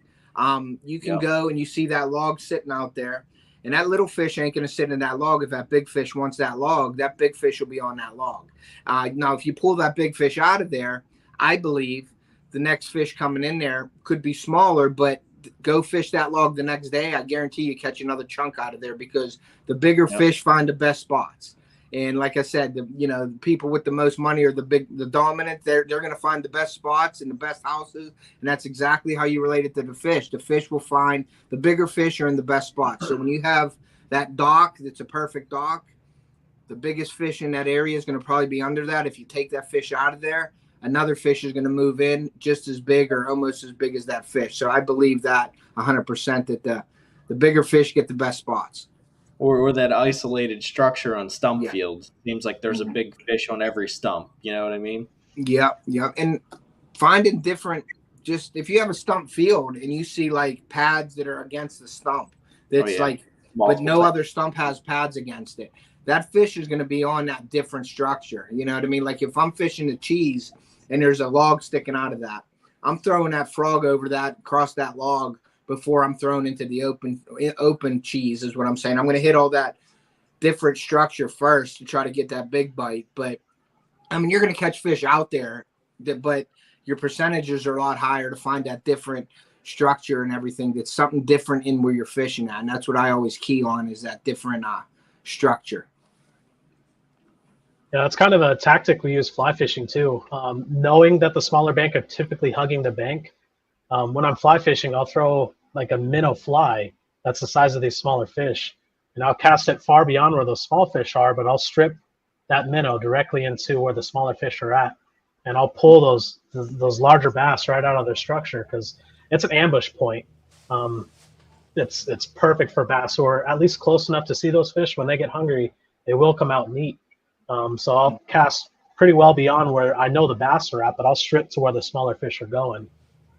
You can go and you see that log sitting out there. And that little fish ain't going to sit in that log. If that big fish wants that log, that big fish will be on that log. Now, if you pull that big fish out of there, I believe the next fish coming in there could be smaller, but go fish that log the next day. I guarantee you catch another chunk out of there because the bigger fish find the best spots. And like I said, the people with the most money are the dominant. They're going to find the best spots and the best houses, and that's exactly how you relate it to the fish. The fish will find the bigger fish are in the best spots. So when you have that dock, that's a perfect dock. The biggest fish in that area is going to probably be under that. If you take that fish out of there, another fish is going to move in just as big or almost as big as that fish. So I believe that 100% that the bigger fish get the best spots. Or that isolated structure on stump fields. Seems like there's a big fish on every stump. You know what I mean? Yeah. And finding different just if you have a stump field and you see like pads that are against the stump, that's like, but no other stump has pads against it, that fish is going to be on that different structure. You know what I mean? Like if I'm fishing the cheese and there's a log sticking out of that, I'm throwing that frog over that, across that log before I'm thrown into the open cheese is what I'm saying. I'm going to hit all that different structure first to try to get that big bite. But I mean, you're going to catch fish out there, but your percentages are a lot higher to find that different structure and everything. That's something different in where you're fishing at. And that's what I always key on, is that different structure. Yeah, that's kind of a tactic we use fly fishing too. Knowing that the smaller bank are typically hugging the bank, when I'm fly fishing, I'll throw like a minnow fly that's the size of these smaller fish, and I'll cast it far beyond where those small fish are, but I'll strip that minnow directly into where the smaller fish are at, and I'll pull those larger bass right out of their structure because it's an ambush point. It's perfect for bass who are at least close enough to see those fish. When they get hungry, they will come out and eat. So I'll cast pretty well beyond where I know the bass are at, but I'll strip to where the smaller fish are going.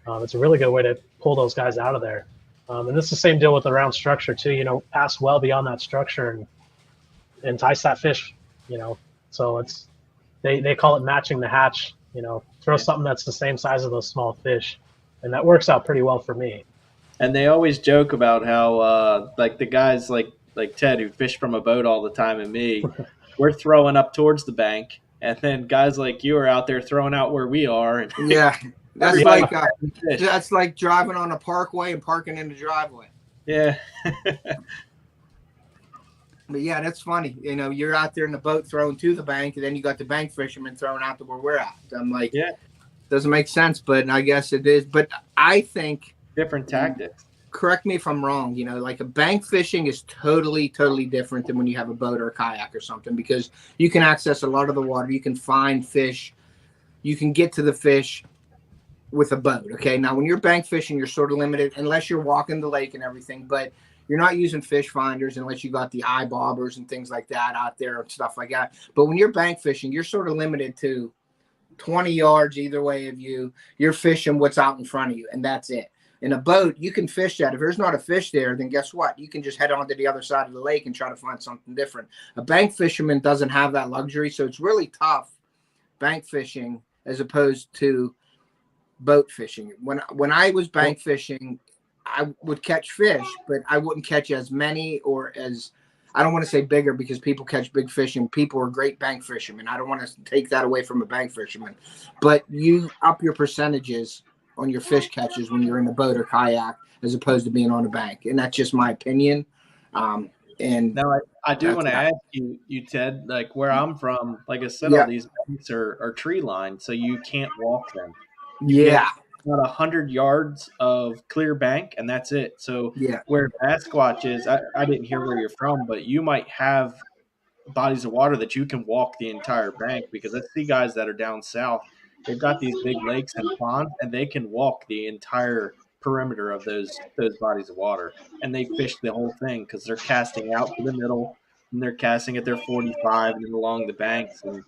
It's a really good way to pull those guys out of there. And it's the same deal with the round structure too. You know, pass well beyond that structure and entice that fish. You know, so it's they call it matching the hatch. You know, throw something that's the same size of those small fish, and that works out pretty well for me. And they always joke about how like the guys like Ted who fish from a boat all the time, and me, we're throwing up towards the bank, and then guys like you are out there throwing out where we are. And yeah, that's like driving on a parkway and parking in the driveway. Yeah. But yeah, that's funny. You know, you're out there in the boat throwing to the bank, and then you got the bank fishermen throwing out to where we're at. I'm like, yeah, doesn't make sense, but I guess it is. But I think different tactics. Correct me if I'm wrong. You know, like a bank fishing is totally different than when you have a boat or a kayak or something, because you can access a lot of the water. You can find fish. You can get to the fish with a boat. Okay. Now, when you're bank fishing, you're sort of limited unless you're walking the lake and everything, but you're not using fish finders unless you got the eye bobbers and things like that out there and stuff like that. But when you're bank fishing, you're sort of limited to 20 yards either way of you. You're fishing what's out in front of you, and that's it. In a boat, you can fish that. If there's not a fish there, then guess what? You can just head on to the other side of the lake and try to find something different. A bank fisherman doesn't have that luxury, so it's really tough bank fishing as opposed to boat fishing. When I was bank fishing, I would catch fish, but I wouldn't catch as many or as, I don't want to say bigger because people catch big fish and people are great bank fishermen. I don't want to take that away from a bank fisherman, but you up your percentages on your fish catches when you're in a boat or kayak as opposed to being on a bank. And that's just my opinion. And now I do want to ask you, Ted, like where I'm from, like I said, all these banks are tree lined, so you can't walk them. About 100 yards of clear bank, and that's it. So where Sasquatch is, I didn't hear where you're from, but you might have bodies of water that you can walk the entire bank, because I see guys that are down south, they've got these big lakes and ponds, and they can walk the entire perimeter of those bodies of water, and they fish the whole thing because they're casting out to the middle, and they're casting at their 45 and along the banks, and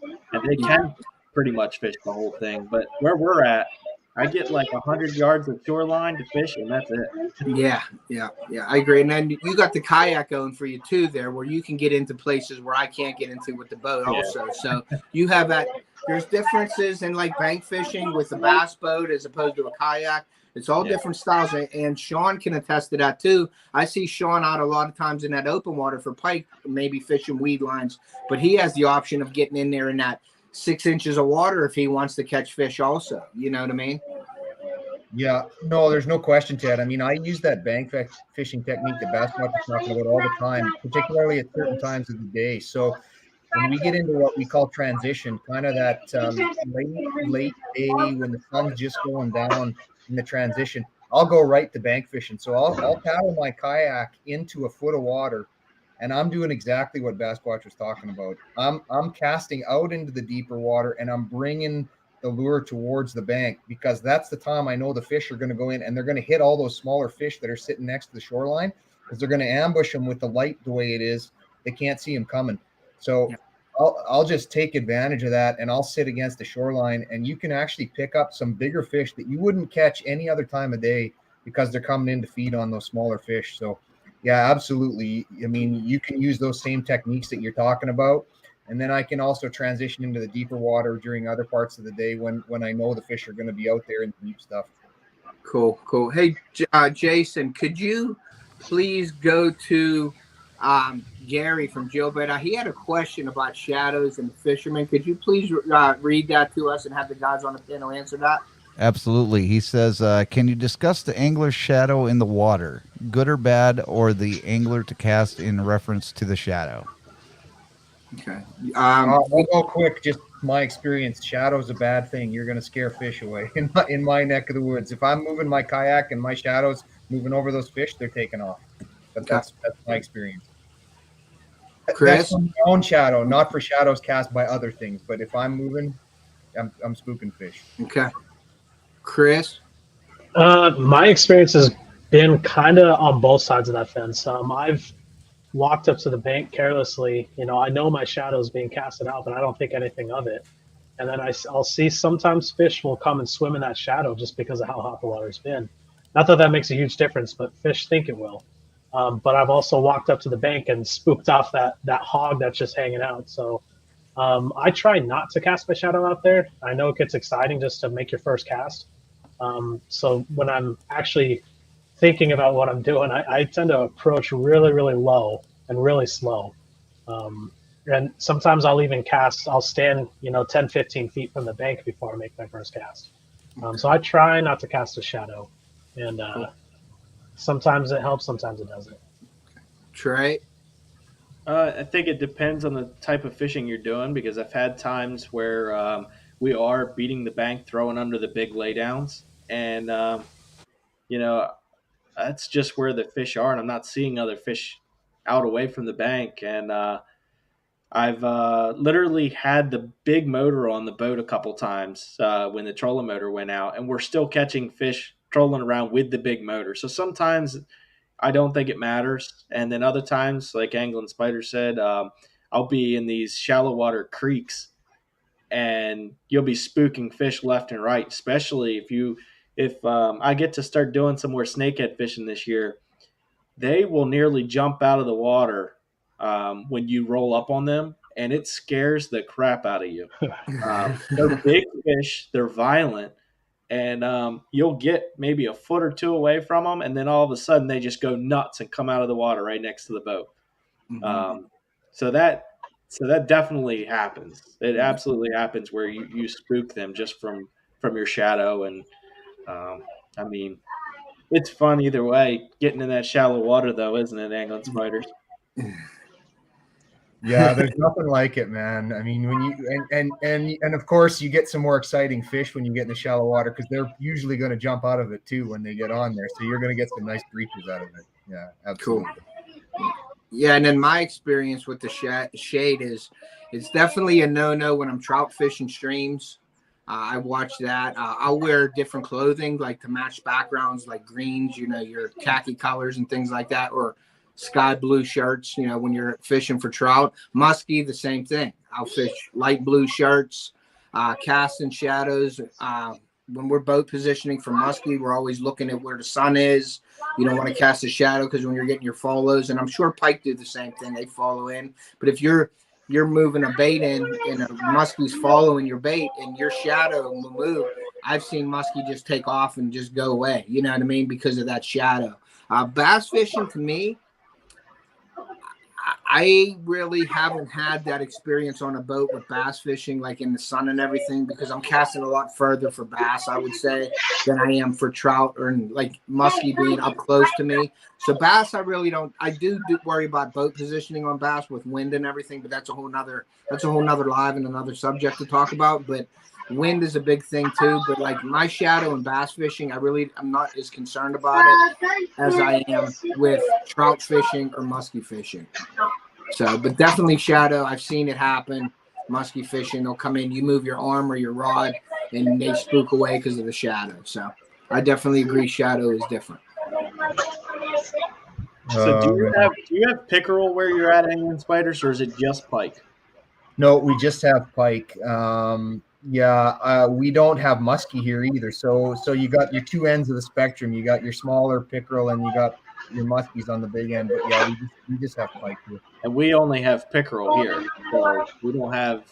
they can pretty much fish the whole thing. But where we're at, I get like 100 yards of shoreline to fish, and that's it. Yeah, I agree. And then you got the kayak going for you too there, where you can get into places where I can't get into with the boat also. So you have that. There's differences in like bank fishing with a bass boat as opposed to a kayak. It's all different styles, and Sean can attest to that too. I see Sean out a lot of times in that open water for pike, maybe fishing weed lines, but he has the option of getting in there in that 6 inches of water if he wants to catch fish also. You know what I mean? Yeah, no, there's no question, Ted. I mean, I use that bank fishing technique that Bassmouth is talking about all the time, particularly at certain times of the day. So when we get into what we call transition, kind of that late day when the sun's just going down in the transition, I'll go right to bank fishing. So I'll paddle my kayak into a foot of water, and I'm doing exactly what Sasquatch was talking about. I'm casting out into the deeper water, and I'm bringing the lure towards the bank, because that's the time I know the fish are going to go in, and they're going to hit all those smaller fish that are sitting next to the shoreline, because they're going to ambush them with the light the way it is. They can't see them coming. So I'll just take advantage of that, and I'll sit against the shoreline, and you can actually pick up some bigger fish that you wouldn't catch any other time of day because they're coming in to feed on those smaller fish. So yeah, absolutely. I mean, you can use those same techniques that you're talking about, and then I can also transition into the deeper water during other parts of the day when I know the fish are going to be out there in deep stuff. Cool. Hey, Jason, could you please go to Gary from Gilbert? He had a question about shadows and the fishermen. Could you please read that to us and have the guys on the panel answer that? Absolutely. He says, can you discuss the angler's shadow in the water, good or bad, or the angler to cast in reference to the shadow? Okay. I'll go quick. Just my experience. Shadow's a bad thing. You're going to scare fish away in my neck of the woods. If I'm moving my kayak and my shadow's moving over those fish, they're taking off. But that's my experience. Chris? That's for my own shadow, not for shadows cast by other things. But if I'm moving, I'm spooking fish. Okay. Chris? My experience has been kind of on both sides of that fence. I've walked up to the bank carelessly. I know my shadow's being casted out, but I don't think anything of it. And then I'll see sometimes fish will come and swim in that shadow just because of how hot the water's been. Not that makes a huge difference, but fish think it will. But I've also walked up to the bank and spooked off that hog that's just hanging out. So I try not to cast my shadow out there. I know it gets exciting just to make your first cast. So when I'm actually thinking about what I'm doing, I tend to approach really, really low and really slow. And sometimes I'll even cast, I'll stand, 10, 15 feet from the bank before I make my first cast. So I try not to cast a shadow. And sometimes it helps, sometimes it doesn't. Trey? I think it depends on the type of fishing you're doing, because I've had times where we are beating the bank, throwing under the big laydowns. And, that's just where the fish are, and I'm not seeing other fish out away from the bank. And I've literally had the big motor on the boat a couple times when the trolling motor went out, and we're still catching fish trolling around with the big motor. So sometimes I don't think it matters. And then other times, like Angling Spider said, I'll be in these shallow water creeks, and you'll be spooking fish left and right, especially if I get to start doing some more snakehead fishing this year. They will nearly jump out of the water when you roll up on them, and it scares the crap out of you. They're big fish, they're violent, and you'll get maybe a foot or two away from them, and then all of a sudden they just go nuts and come out of the water right next to the boat. Mm-hmm. So that definitely happens. It absolutely happens where you spook them just from your shadow. And I mean, it's fun either way, getting in that shallow water, though, isn't it, Angling Spiders? Yeah, there's nothing like it, man. I mean, when you and of course you get some more exciting fish when you get in the shallow water, because they're usually going to jump out of it too when they get on there. So you're going to get some nice breaches out of it. Yeah, absolutely. Cool. Yeah, and then my experience with the shade is it's definitely a no-no when I'm trout fishing streams. I watch that. I'll wear different clothing like to match backgrounds, like greens, your khaki colors and things like that, or sky blue shirts, when you're fishing for trout. Musky, the same thing. I'll fish light blue shirts, casting shadows. When we're boat positioning for musky, we're always looking at where the sun is. You don't want to cast a shadow because when you're getting your follows, and I'm sure pike do the same thing, they follow in. But if you're moving a bait in and a musky's following your bait and your shadow will move, I've seen musky just take off and just go away. You know what I mean? Because of that shadow. Bass fishing, to me, I really haven't had that experience on a boat with bass fishing, like in the sun and everything, because I'm casting a lot further for bass, I would say, than I am for trout or like musky being up close to me. So bass, I really don't. I do worry about boat positioning on bass with wind and everything, but that's a whole nother live and another subject to talk about. But wind is a big thing too. But like my shadow and bass fishing, I'm not as concerned about it as I am with trout fishing or musky fishing. So, but definitely shadow. I've seen it happen. Musky fishing, they'll come in, you move your arm or your rod, and they spook away because of the shadow. So, I definitely agree. Shadow is different. So, do you have pickerel where you're at, Angling Spiders, or is it just pike? No, we just have pike. We don't have musky here either. So you got your two ends of the spectrum. You got your smaller pickerel and you got your muskies on the big end. But yeah, we just have pike here. And we only have pickerel here, so we don't have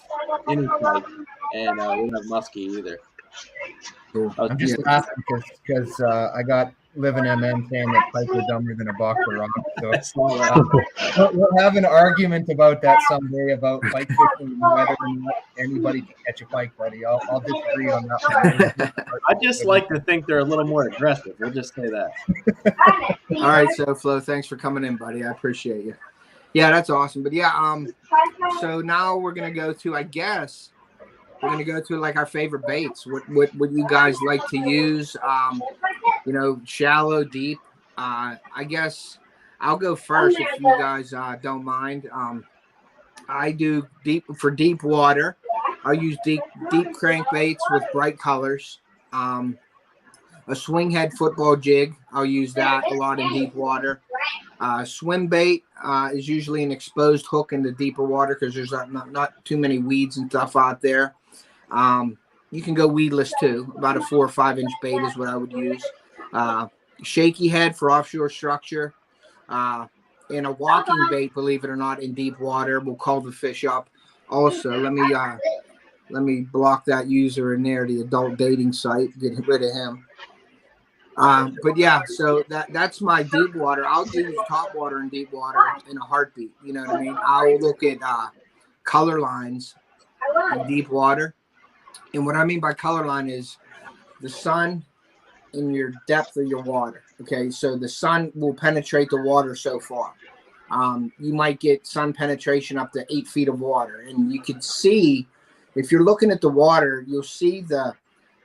any pike, and we don't have musky either. Cool. I'm just laughing because I got Living MN saying that pike are dumber than a box of rocks. So I saw that. we'll have an argument about that someday about pike fishing and whether or not anybody can catch a pike, buddy. I'll disagree on that one. I just like to think they're a little more aggressive. We'll just say that. All right, so Flo, thanks for coming in, buddy. I appreciate you. Yeah, that's awesome. But yeah, so now we're gonna go to, I guess, like our favorite baits. What you guys like to use? Shallow, deep. I guess I'll go first if you guys don't mind. I do deep water. I'll use deep crankbaits with bright colors. A swing head football jig. I'll use that a lot in deep water. Swim bait is usually an exposed hook in the deeper water because there's not too many weeds and stuff out there. You can go weedless too. About a 4 or 5 inch bait is what I would use. Shaky head for offshore structure. And a walking bait, believe it or not, in deep water will call the fish up. Also, let me block that user in there, the adult dating site, get rid of him. But yeah, so that's my deep water. I'll use top water and deep water in a heartbeat. You know what I mean? I'll look at color lines in deep water. And what I mean by color line is the sun and your depth of your water. Okay, so the sun will penetrate the water so far. You might get sun penetration up to 8 feet of water. And you can see, if you're looking at the water, you'll see the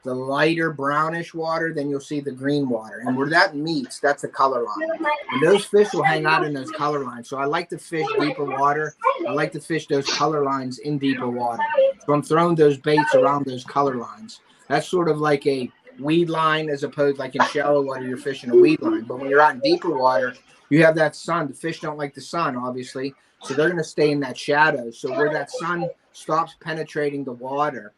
lighter brownish water, then you'll see the green water. And where that meets, that's the color line. And those fish will hang out in those color lines. So I like to fish deeper water. I like to fish those color lines in deeper water. So I'm throwing those baits around those color lines. That's sort of like a weed line, as opposed, like in shallow water, you're fishing a weed line. But when you're out in deeper water, you have that sun. The fish don't like the sun, obviously. So they're going to stay in that shadow. So where that sun stops penetrating the water,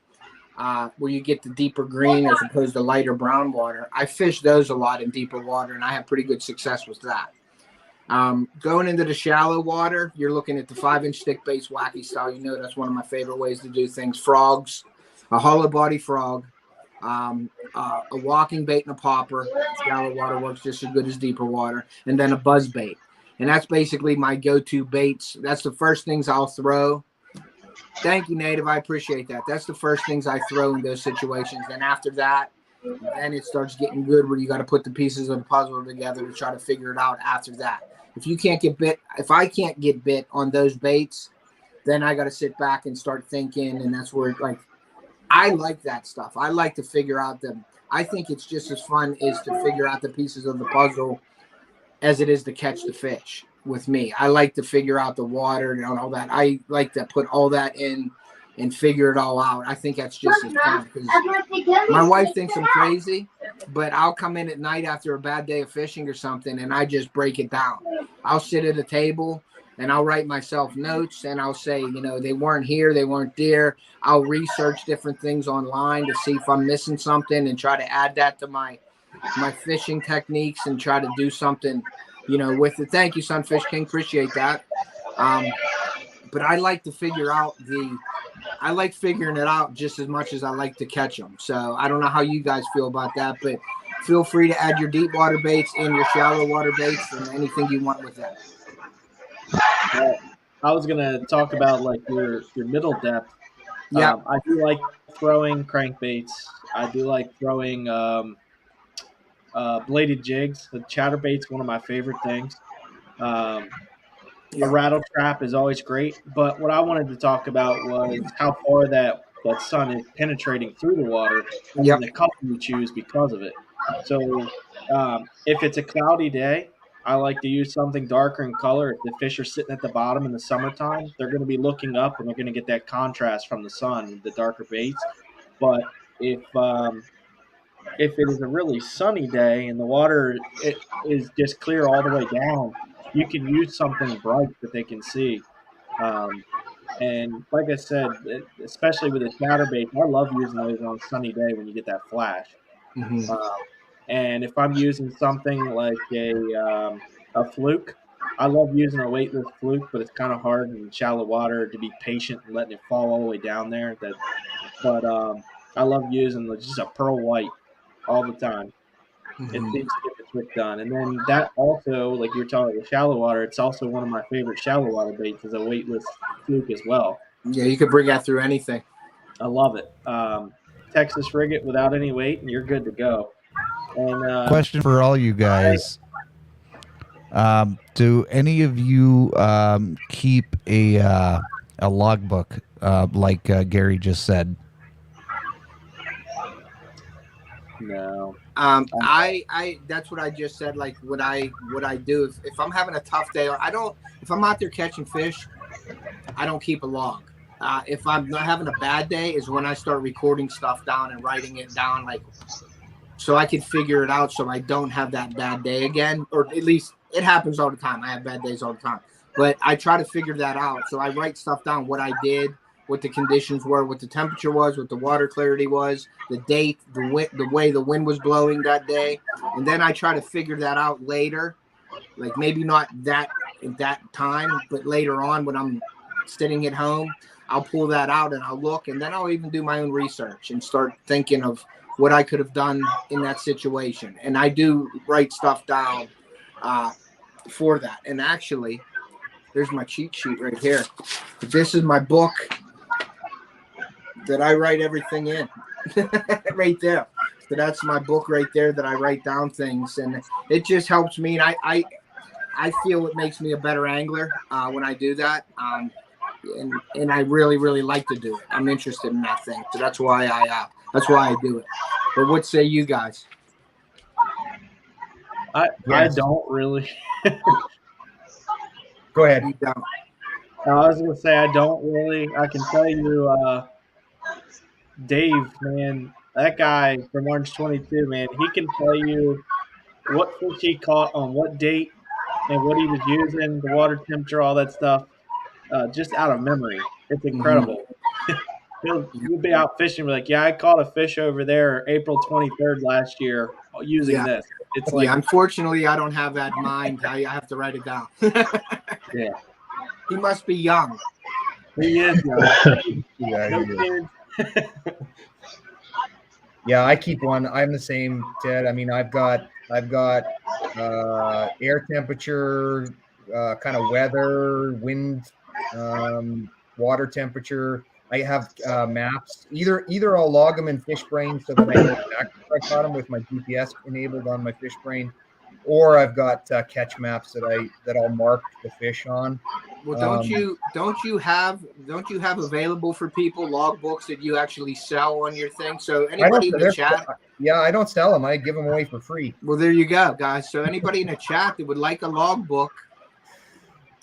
where you get the deeper green as opposed to lighter brown water, I fish those a lot in deeper water, and I have pretty good success with that. Going into the shallow water, you're looking at the 5-inch stick base wacky style. You know that's one of my favorite ways to do things. Frogs, a hollow body frog, a walking bait and a popper. Shallow water works just as good as deeper water, and then a buzz bait. And that's basically my go-to baits. That's the first things I'll throw. Thank you, Native. I appreciate that. That's the first things I throw in those situations. Then after that, then it starts getting good where you got to put the pieces of the puzzle together to try to figure it out after that. If I can't get bit on those baits, then I got to sit back and start thinking. And that's where, I like that stuff. I like to figure out I think it's just as fun as to figure out the pieces of the puzzle as it is to catch the fish. With me, I like to figure out the water and all that. I like to put all that in and figure it all out. I think that's just as fun. My wife thinks I'm crazy, but I'll come in at night after a bad day of fishing or something, and I just break it down. I'll sit at a table and I'll write myself notes, and I'll say, they weren't here, they weren't there. I'll research different things online to see if I'm missing something and try to add that to my fishing techniques and try to do something with it. Thank you, Sunfish King. Appreciate that. But I like to figure out I like figuring it out just as much as I like to catch them. So I don't know how you guys feel about that, but feel free to add your deep water baits and your shallow water baits and anything you want with that. I was going to talk about your middle depth. Yeah. I do like throwing crankbaits. I do like throwing bladed jigs. The chatterbait's one of my favorite things. A rattle trap is always great, but what I wanted to talk about was how far that sun is penetrating through the water and the color you choose because of it. So if it's a cloudy day, I like to use something darker in color. If the fish are sitting at the bottom in the summertime, they're going to be looking up and they're going to get that contrast from the sun, the darker baits. But if it is a really sunny day and the water is just clear all the way down, you can use something bright that they can see. And like I said, especially with the chatterbait, I love using those on a sunny day when you get that flash. Mhm. And if I'm using something like a fluke, I love using a weightless fluke, but it's kind of hard in shallow water to be patient and letting it fall all the way down there. But I love using just a pearl white all the time. It Mhm. seems to get the trick done. And then that also, like you were talking about the shallow water, it's also one of my favorite shallow water baits is a weightless fluke as well. Yeah, you could bring that through anything. I love it. Texas rig it without any weight, and you're good to go. And Question for all you guys. Do any of you keep a logbook like Gary just said? no, I that's what I just said. Like what I do if I'm having a tough day, if I'm out there catching fish, I don't keep a log. If I'm not having a bad day, is when I start recording stuff down and writing it down, like so I can figure it out, so I don't have that bad day again, or at least it happens all the time. I have bad days all the time, but I try to figure that out. So I write stuff down, what I did, what the conditions were, what the temperature was, what the water clarity was, the date, the way the wind was blowing that day, and then I try to figure that out later, like maybe not that at that time, but later on when I'm sitting at home, I'll pull that out and I'll look, and then I'll even do my own research and start thinking of what I could have done in that situation. And I do write stuff down for that. And actually, there's my cheat sheet right here. This is my book that I write everything in right there. So that's my book right there that I write down things, and it just helps me. And I feel it makes me a better angler when I do that. And I really, really like to do it. I'm interested in that thing. So that's why I do it. But what say you guys? I don't really. Go ahead. You don't. I was gonna say I don't really. I can tell you, Dave, man, that guy from Orange 22, man, he can tell you what fish he caught on what date and what he was using, the water temperature, all that stuff, just out of memory. It's incredible. You'll be out fishing, be like, yeah, I caught a fish over there April 23rd last year using this. It's like, unfortunately, I don't have that in mind. I have to write it down. yeah, He must be young. he is. Yeah, No you do. kids. Yeah, I keep one. I'm the same, Ted. I mean, I've got air temperature, kind of weather, wind, water temperature. I have maps. Either I'll log them in FishBrain so that I know exactly where I caught them with my GPS enabled on my FishBrain, or I've got catch maps that I'll mark the fish on. Well, don't you have available for people logbooks that you actually sell on your thing? So anybody in the chat, yeah, I don't sell them. I give them away for free. Well, there you go, guys. So anybody in the chat that would like a logbook,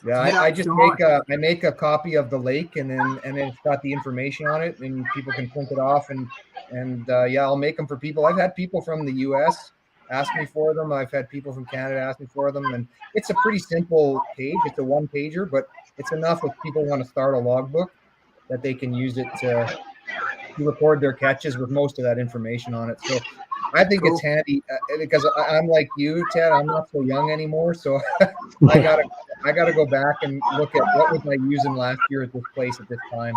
yeah, I just make a copy of the lake, and then it's got the information on it, and people can print it off, and yeah, I'll make them for people. I've had people from the U.S. ask me for them. I've had people from Canada ask me for them, and it's a pretty simple page. It's a one-pager, but it's enough if people want to start a logbook that they can use it to record their catches with most of that information on it. So I think it's handy because I'm like you, Ted. I'm not so young anymore, so I gotta go back and look at what was I using last year at this place at this time.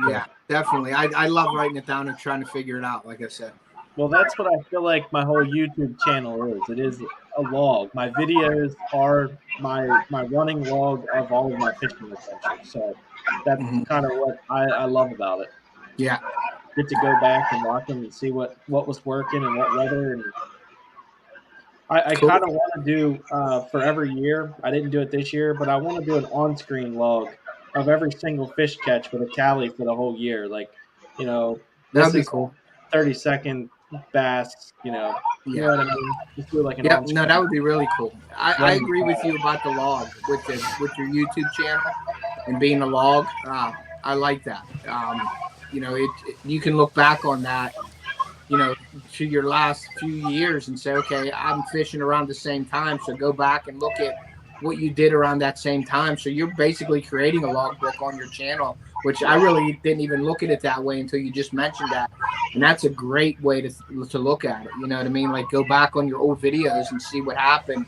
Yeah, definitely. I love writing it down and trying to figure it out. Like I said. Well, that's what I feel like my whole YouTube channel is. It is a log. My videos are my running log of all of my fishing adventures. So that's kind of what I love about it. Yeah. Get to go back and watch them and see what was working and what weather. And I kind of want to do for every year. I didn't do it this year, but I want to do an on-screen log of every single fish catch with a tally for the whole year. Like, that'd be cool. 30-second bass, you know what I mean? Just do like an no, that would be really cool. I agree with you about the log with your YouTube channel and being a log. I like that. You can look back on that, to your last few years and say, okay, I'm fishing around the same time. So go back and look at what you did around that same time. So you're basically creating a logbook on your channel, which I really didn't even look at it that way until you just mentioned that. And that's a great way to look at it. You know what I mean? Like go back on your old videos and see what happened.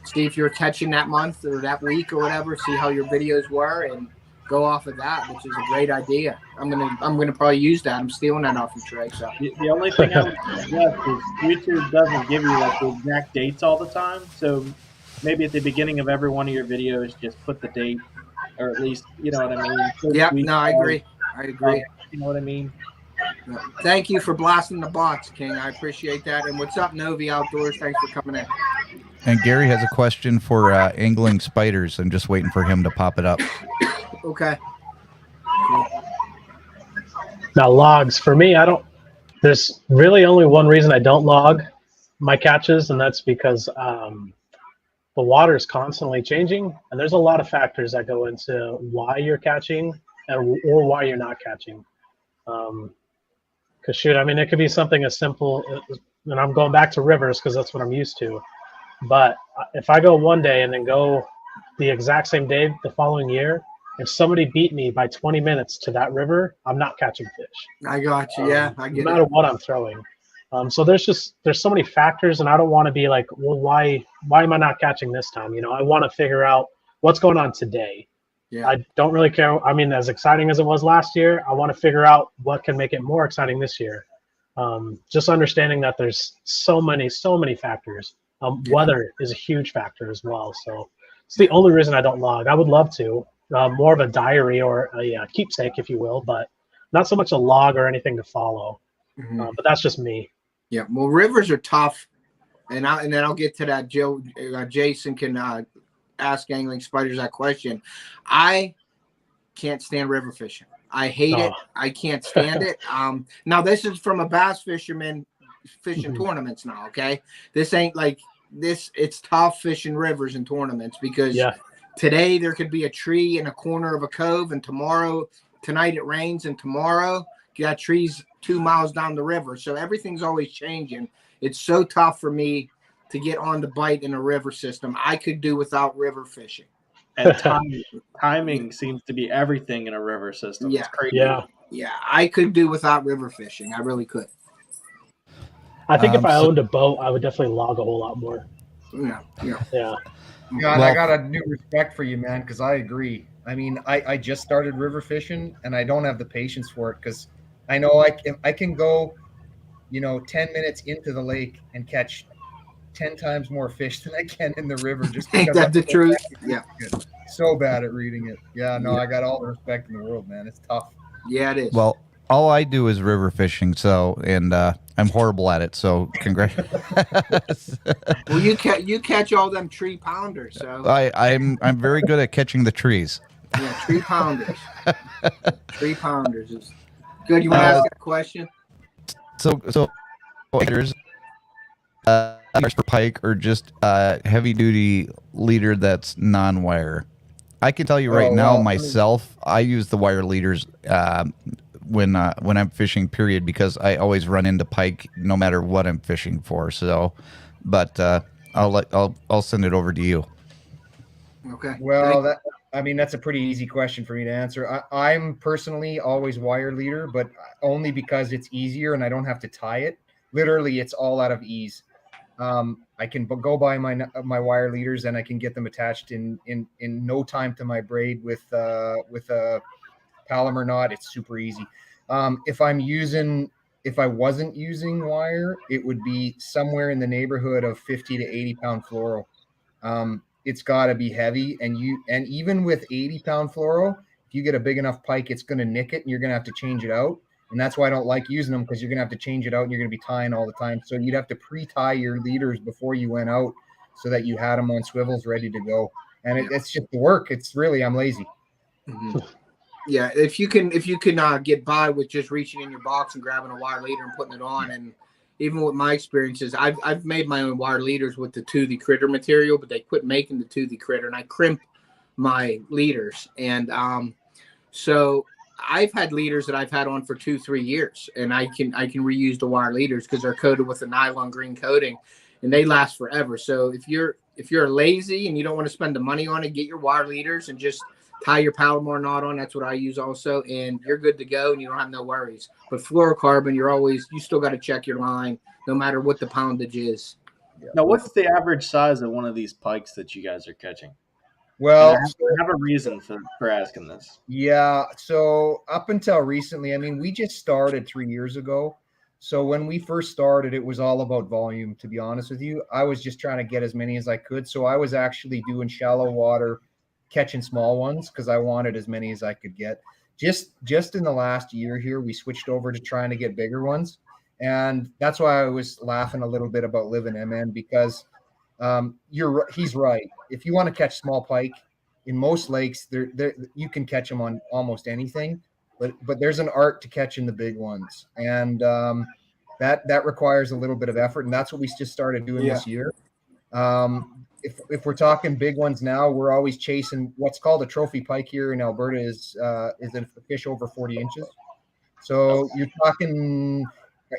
See if you're catching that month or that week or whatever. See how your videos were and go off of that, which is a great idea. I'm gonna probably use that. I'm stealing that off you, Trey. So The only thing I would suggest is YouTube doesn't give you like the exact dates all the time. So maybe at the beginning of every one of your videos, just put the date, or at least you know what I mean. yeah, no, I agree. You know what I mean? Yeah. Thank you for blasting the box, King. I appreciate that. And what's up, Novi Outdoors? Thanks for coming in. And Gary has a question for angling spiders. I'm just waiting for him to pop it up. Okay. Now logs for me, there's really only one reason I don't log my catches, and that's because the water is constantly changing, and there's a lot of factors that go into why you're catching or why you're not catching. Because shoot, I mean, it could be something as simple, and I'm going back to rivers because that's what I'm used to. But if I go one day and then go the exact same day the following year, if somebody beat me by 20 minutes to that river, I'm not catching fish. I got you. Yeah, I get it. No matter what I'm throwing. So there's so many factors, and I don't want to be like, well, why am I not catching this time? You know, I want to figure out what's going on today. Yeah. I don't really care. I mean, as exciting as it was last year, I want to figure out what can make it more exciting this year. Just understanding that there's so many factors. Weather is a huge factor as well. So it's the only reason I don't log. I would love to, more of a diary or a keepsake, if you will, but not so much a log or anything to follow. Mm-hmm. But that's just me. Yeah. Well, rivers are tough, and then I'll get to that. Jason can ask angling spiders that question. I can't stand river fishing. I hate it. I can't stand it. Now this is from a bass fisherman fishing tournaments now. Okay. This ain't like this. It's tough fishing rivers and tournaments because today there could be a tree in a corner of a cove, and tonight it rains, and tomorrow you got trees 2 miles down the river. So everything's always changing. It's so tough for me to get on the bite in a river system. I could do without river fishing. And timing seems to be everything in a river system. Yeah. It's crazy. Yeah. I could do without river fishing. I really could. I think if I owned a boat, I would definitely log a whole lot more. Yeah. Yeah, and I got a new respect for you, man, because I agree. I mean, I just started river fishing, and I don't have the patience for it because I know I can go, 10 minutes into the lake and catch 10 times more fish than I can in the river. Just ain't that the truth? Yeah. So bad at reading it. Yeah, no, I got all the respect in the world, man. It's tough. Yeah, it is. Well, all I do is river fishing, and I'm horrible at it. So congrats. Well, you catch all them tree pounders. So I'm very good at catching the trees. Yeah, tree pounders. Tree pounders is good. You want to ask a question? So there's for pike or just heavy duty leader that's non-wire. I can tell you right now myself, I use the wire leaders when I'm fishing, period, because I always run into pike no matter what I'm fishing for. So, but I'll send it over to you. Okay. Well, that's a pretty easy question for me to answer. I'm personally always wire leader, but only because it's easier and I don't have to tie it. Literally, it's all out of ease. I can go buy my wire leaders and I can get them attached in no time to my braid with a Palomar knot. It's super easy. If I wasn't using wire, it would be somewhere in the neighborhood of 50 to 80 pound fluoro. It's got to be heavy, and even with 80-pound fluoro, if you get a big enough pike, it's going to nick it, and you're going to have to change it out. And that's why I don't like using them, because you're going to have to change it out, and you're going to be tying all the time. So you'd have to pre-tie your leaders before you went out, so that you had them on swivels ready to go. And it's just the work. It's really, I'm lazy. Mm-hmm. Yeah, if you can get by with just reaching in your box and grabbing a wire leader and putting it on, and even with my experiences, I've made my own wire leaders with the toothy critter material, but they quit making the toothy critter, and I crimp my leaders. And so I've had leaders that I've had on for 2-3 years, and I can reuse the wire leaders because they're coated with a nylon green coating, and they last forever. So if you're if you're lazy and you don't want to spend the money on it, get your wire leaders and just tie your Palomar knot on. That's what I use also, and you're good to go, and you don't have no worries. But fluorocarbon, you still got to check your line, no matter what the poundage is. Now, what's the average size of one of these pikes that you guys are catching? Well, I have a reason for asking this. yeah. So up until recently, I mean, we just started 3 years ago. So when we first started, it was all about volume, to be honest with you. I was just trying to get as many as I could. So I was actually doing shallow water, catching small ones because I wanted as many as I could get. Just in the last year here, we switched over to trying to get bigger ones. And that's why I was laughing a little bit about living MN, because he's right. If you want to catch small pike in most lakes, you can catch them on almost anything, but there's an art to catching the big ones, and that requires a little bit of effort, and that's what we just started doing this year. If we're talking big ones now, we're always chasing what's called a trophy pike here in Alberta is a fish over 40 inches. So you're talking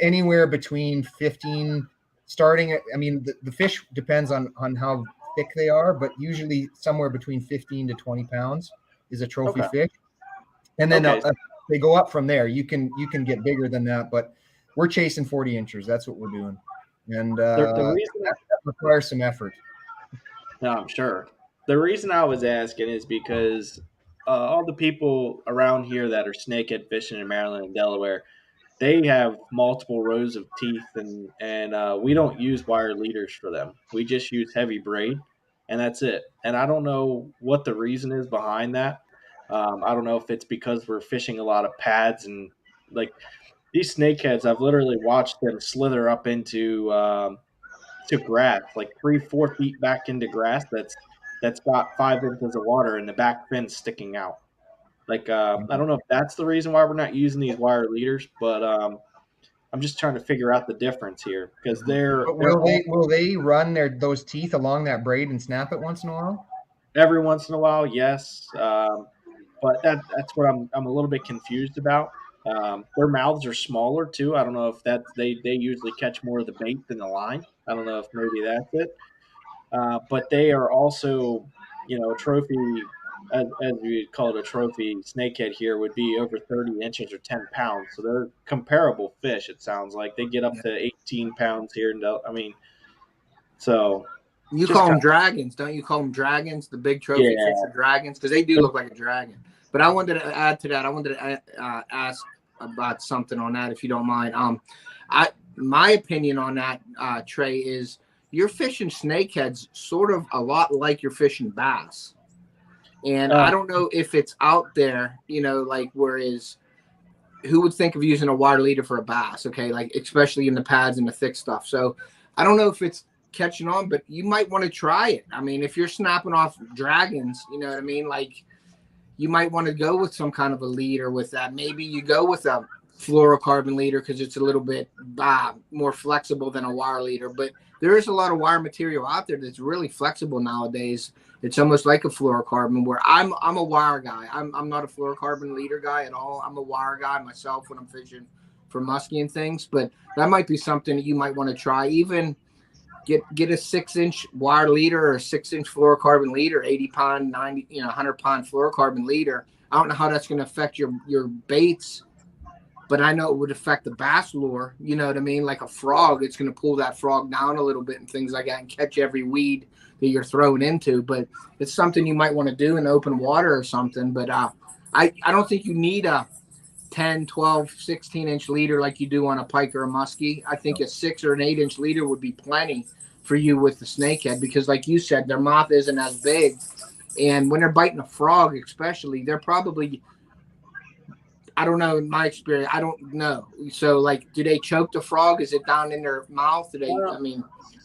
anywhere between 15 starting. I mean, the fish depends on how thick they are, but usually somewhere between 15 to 20 pounds is a trophy fish. And then they go up from there. You can get bigger than that, but we're chasing 40 inches. That's what we're doing. And the reason that requires some effort. No, I'm sure. The reason I was asking is because all the people around here that are snakehead fishing in Maryland and Delaware, they have multiple rows of teeth, and we don't use wire leaders for them. We just use heavy braid, and that's it. And I don't know what the reason is behind that. I don't know if it's because we're fishing a lot of pads, and like these snakeheads, I've literally watched them slither up into to grass, like 3-4 feet back into grass that's got 5 inches of water and the back fin sticking out. Like I don't know if that's the reason why we're not using these wire leaders, but I'm just trying to figure out the difference here because will they run those teeth along that braid and snap it once in a while? Every once in a while, yes, but that's what I'm a little bit confused about. Their mouths are smaller too. I don't know if they usually catch more of the bait than the line. I don't know if maybe that's it. But they are also, trophy, as we call it, a trophy snakehead here would be over 30 inches or 10 pounds. So they're comparable fish. It sounds like they get up to 18 pounds here. So you call them dragons, don't you? Call them dragons, the big trophy fish are dragons, because they do look like a dragon. But I wanted to add to that. I wanted to ask about something on that, if you don't mind. My opinion on that, Trey, is you're fishing snakeheads sort of a lot like you're fishing bass. And I don't know if it's out there, like whereas who would think of using a wire leader for a bass? Okay, like especially in the pads and the thick stuff. So I don't know if it's catching on, but you might want to try it. I mean, if you're snapping off dragons, you know what I mean? Like you might want to go with some kind of a leader with that. Maybe you go with a fluorocarbon leader because it's a little bit more flexible than a wire leader. But there is a lot of wire material out there that's really flexible nowadays. It's almost like a fluorocarbon, where I'm a wire guy. I'm not a fluorocarbon leader guy at all. I'm a wire guy myself when I'm fishing for musky and things. But that might be something that you might want to try. Even get a 6-inch wire leader or a 6-inch fluorocarbon leader, 80 pound, 90, 100 pound fluorocarbon leader. I don't know how that's going to affect your baits, but I know it would affect the bass lure. You know what I mean? Like a frog, it's going to pull that frog down a little bit and things like that and catch every weed that you're throwing into. But it's something you might want to do in open water or something. But I don't think you need a 10, 12, 16-inch leader like you do on a pike or a muskie. I think a 6 or an 8-inch leader would be plenty for you with the snakehead, because like you said, their mouth isn't as big. And when they're biting a frog especially, they're probably, I don't know, in my experience, I don't know. So, like, do they choke the frog? Is it down in their mouth? Are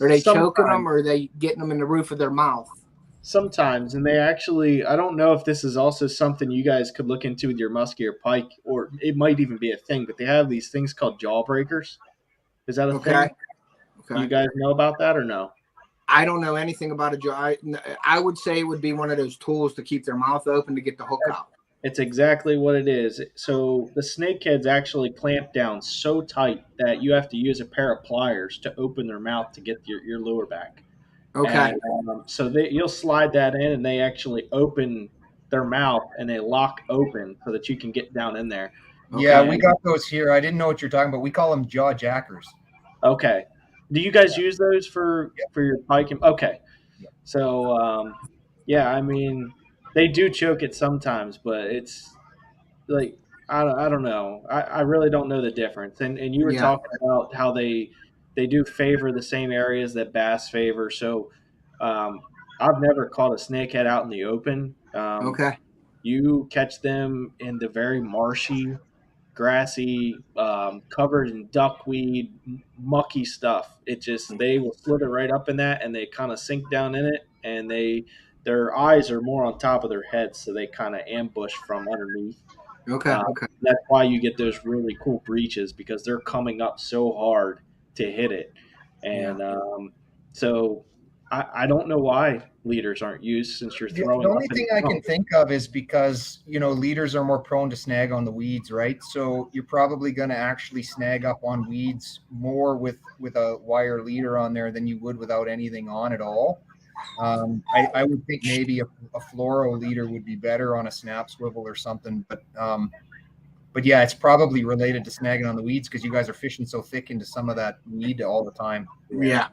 they choking them, or are they getting them in the roof of their mouth? Sometimes, and they actually, I don't know if this is also something you guys could look into with your muskie or pike, or it might even be a thing, but they have these things called jaw breakers. Is that a thing? Okay. You guys know about that or no? I don't know anything about a jaw. I would say it would be one of those tools to keep their mouth open to get the hook out. It's exactly what it is. So the snakeheads actually clamp down so tight that you have to use a pair of pliers to open their mouth to get your lure back. Okay. And, so you'll slide that in, and they actually open their mouth and they lock open so that you can get down in there. Yeah, Okay. we got those here. I didn't know what you're talking about. We call them jaw jackers. Okay. Do you guys use those for your pike? Okay. Yeah. So yeah, I mean, they do choke it sometimes, but it's like I don't know. I really don't know the difference. And you were Yeah. talking about how they do favor the same areas that bass favor. So I've never caught a snakehead out in the open. Okay. You catch them in the very marshy, grassy, covered in duckweed, mucky stuff. It just they will slither right up in that, and they kind of sink down in it, and their eyes are more on top of their heads, so they kind of ambush from underneath. Okay. Okay. That's why you get those really cool breaches because they're coming up so hard to hit it, and so I don't know why leaders aren't used since you're The throwing. only thing I can think of is because, leaders are more prone to snag on the weeds, right? So you're probably going to actually snag up on weeds more with a wire leader on there than you would without anything on at all. I would think maybe a fluoro leader would be better on a snap swivel or something, but yeah, it's probably related to snagging on the weeds because you guys are fishing so thick into some of that weed all the time. Yeah.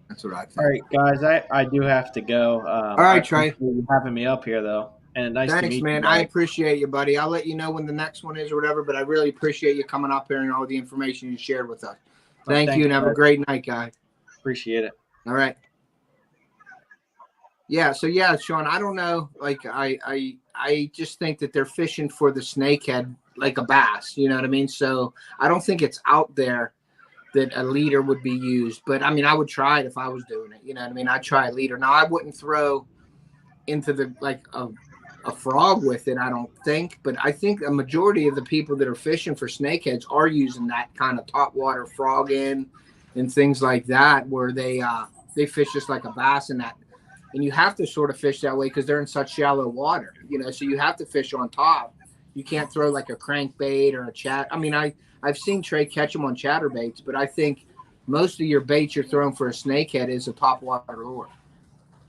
That's what I think. All right, guys, I do have to go. All right, Trey. Thank you for having me up here, though. And nice to Thanks, meet man. you. I appreciate you, buddy. I'll let you know when the next one is or whatever, but I really appreciate you coming up here and all the information you shared with us. Thank you, and have a great night, guy. Appreciate it. All right. Yeah, so yeah, Sean, I don't know. Like I just think that they're fishing for the snakehead like a bass, you know what I mean? So I don't think it's out there that a leader would be used. But I mean, I would try it if I was doing it. You know what I mean? I'd try a leader. Now I wouldn't throw into the like a frog with it, I don't think. But I think a majority of the people that are fishing for snakeheads are using that kind of top water frog in and things like that, where they fish just like a bass in that. And you have to sort of fish that way because they're in such shallow water, so you have to fish on top. You can't throw like a crankbait or a chat. I mean, I've seen Trey catch them on chatterbaits, but I think most of your baits you're throwing for a snakehead is a top water lure.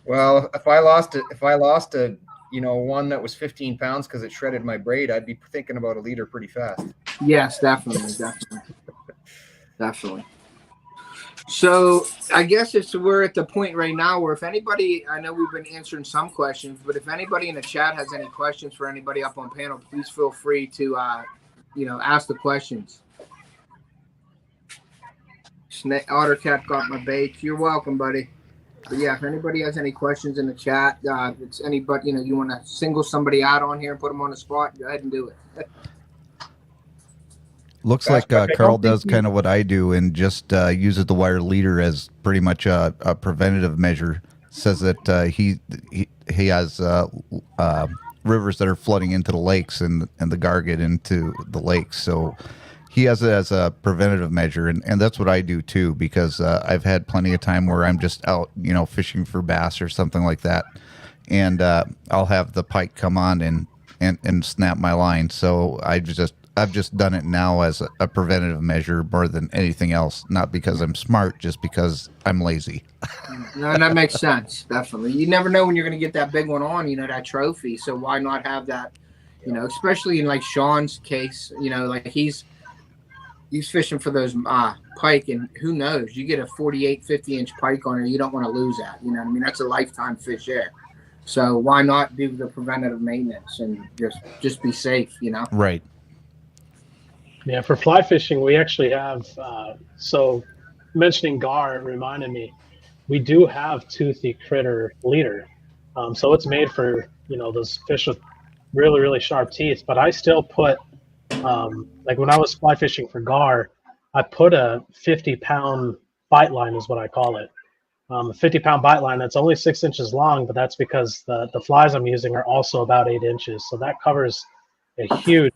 Well, if I lost a one that was 15 pounds because it shredded my braid, I'd be thinking about a leader pretty fast. Yes, definitely. So I guess we're at the point right now where if anybody, I know we've been answering some questions, but if anybody in the chat has any questions for anybody up on panel, please feel free to, ask the questions. Ottercat got my bait. You're welcome, buddy. But yeah, if anybody has any questions in the chat, if it's anybody, you want to single somebody out on here and put them on the spot, go ahead and do it. Looks like Carl does kind of what I do and just uses the wire leader as pretty much a preventative measure. Says that he has rivers that are flooding into the lakes and the gar get into the lakes. So he has it as a preventative measure. And that's what I do too, because I've had plenty of time where I'm just out, fishing for bass or something like that. And I'll have the pike come on and snap my line. So I've just done it now as a preventative measure more than anything else. Not because I'm smart, just because I'm lazy. No, that makes sense. Definitely. You never know when you're going to get that big one on, that trophy. So why not have that, especially in like Sean's case, like he's fishing for those pike, and who knows, you get a 48, 50-inch pike on it, you don't want to lose that. You know what I mean? That's a lifetime fish there. So why not do the preventative maintenance and just be safe, Right. Yeah, for fly fishing, we actually have, so mentioning gar reminded me, we do have toothy critter leader. So it's made for, those fish with really, really sharp teeth. But I still put, like when I was fly fishing for gar, I put a 50-pound bite line is what I call it. A 50-pound bite line that's only 6 inches long, but that's because the flies I'm using are also about 8 inches. So that covers a huge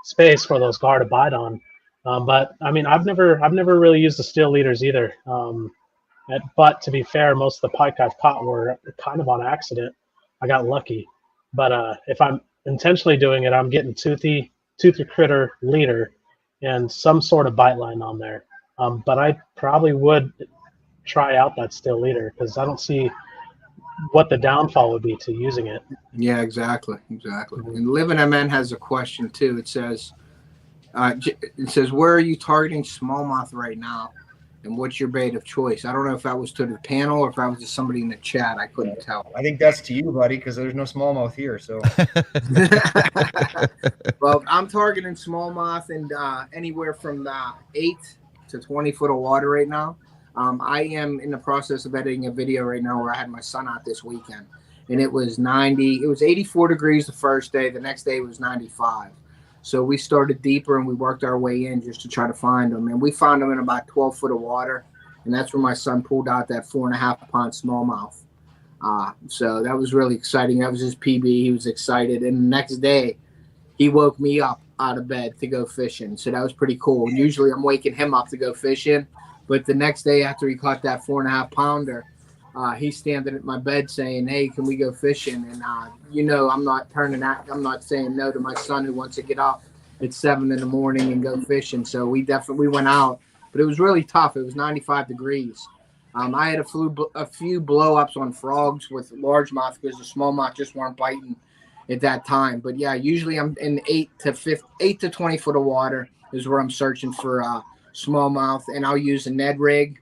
space for those gar to bite on. But I mean, I've never really used the steel leaders either. But to be fair, most of the pike I've caught were kind of on accident. I got lucky. But if I'm intentionally doing it, I'm getting toothy critter leader and some sort of bite line on there. But I probably would, try out that still leader, because I don't see what the downfall would be to using it. Yeah, exactly. And Living MN has a question too. It says, where are you targeting smallmouth right now? And what's your bait of choice? I don't know if that was to the panel or if that was to somebody in the chat. I couldn't tell. I think that's to you, buddy, because there's no smallmouth here. So, well, I'm targeting smallmouth and anywhere from 8 to 20 foot of water right now. I am in the process of editing a video right now where I had my son out this weekend, and it was 84 degrees the first day. The next day it was 95. So we started deeper and we worked our way in just to try to find them. And we found them in about 12 foot of water. And that's where my son pulled out that 4.5 pound smallmouth. So that was really exciting. That was his PB. He was excited. And the next day he woke me up out of bed to go fishing. So that was pretty cool. And usually I'm waking him up to go fishing. But the next day after he caught that 4.5 pounder, he's standing at my bed saying, "Hey, can we go fishing?" And I'm not saying no to my son who wants to get up at 7 in the morning and go fishing. So we went out, but it was really tough. It was 95 degrees. I had a few blow ups on frogs with largemouth because the smallmouth just weren't biting at that time. But yeah, usually I'm in 8 to 20 foot of water is where I'm searching for smallmouth, and I'll use a Ned rig.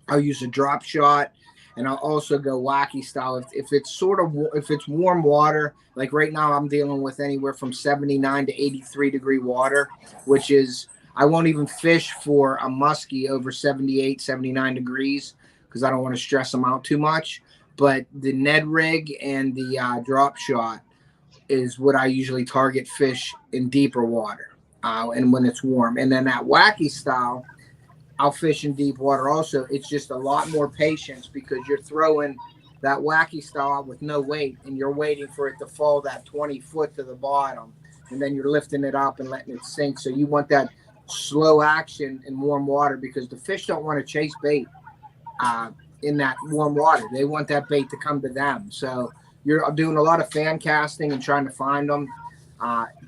I'll use a drop shot. And I'll also go wacky style. If it's warm water, like right now I'm dealing with anywhere from 79 to 83 degree water, which is, I won't even fish for a musky over 78, 79 degrees because I don't want to stress them out too much. But the Ned rig and the drop shot is what I usually target fish in deeper water and when it's warm. And then that wacky style, I'll fish in deep water also. It's just a lot more patience because you're throwing that wacky style out with no weight and you're waiting for it to fall that 20 foot to the bottom, and then you're lifting it up and letting it sink. So you want that slow action in warm water because the fish don't want to chase bait in that warm water. They want that bait to come to them. So you're doing a lot of fan casting and trying to find them.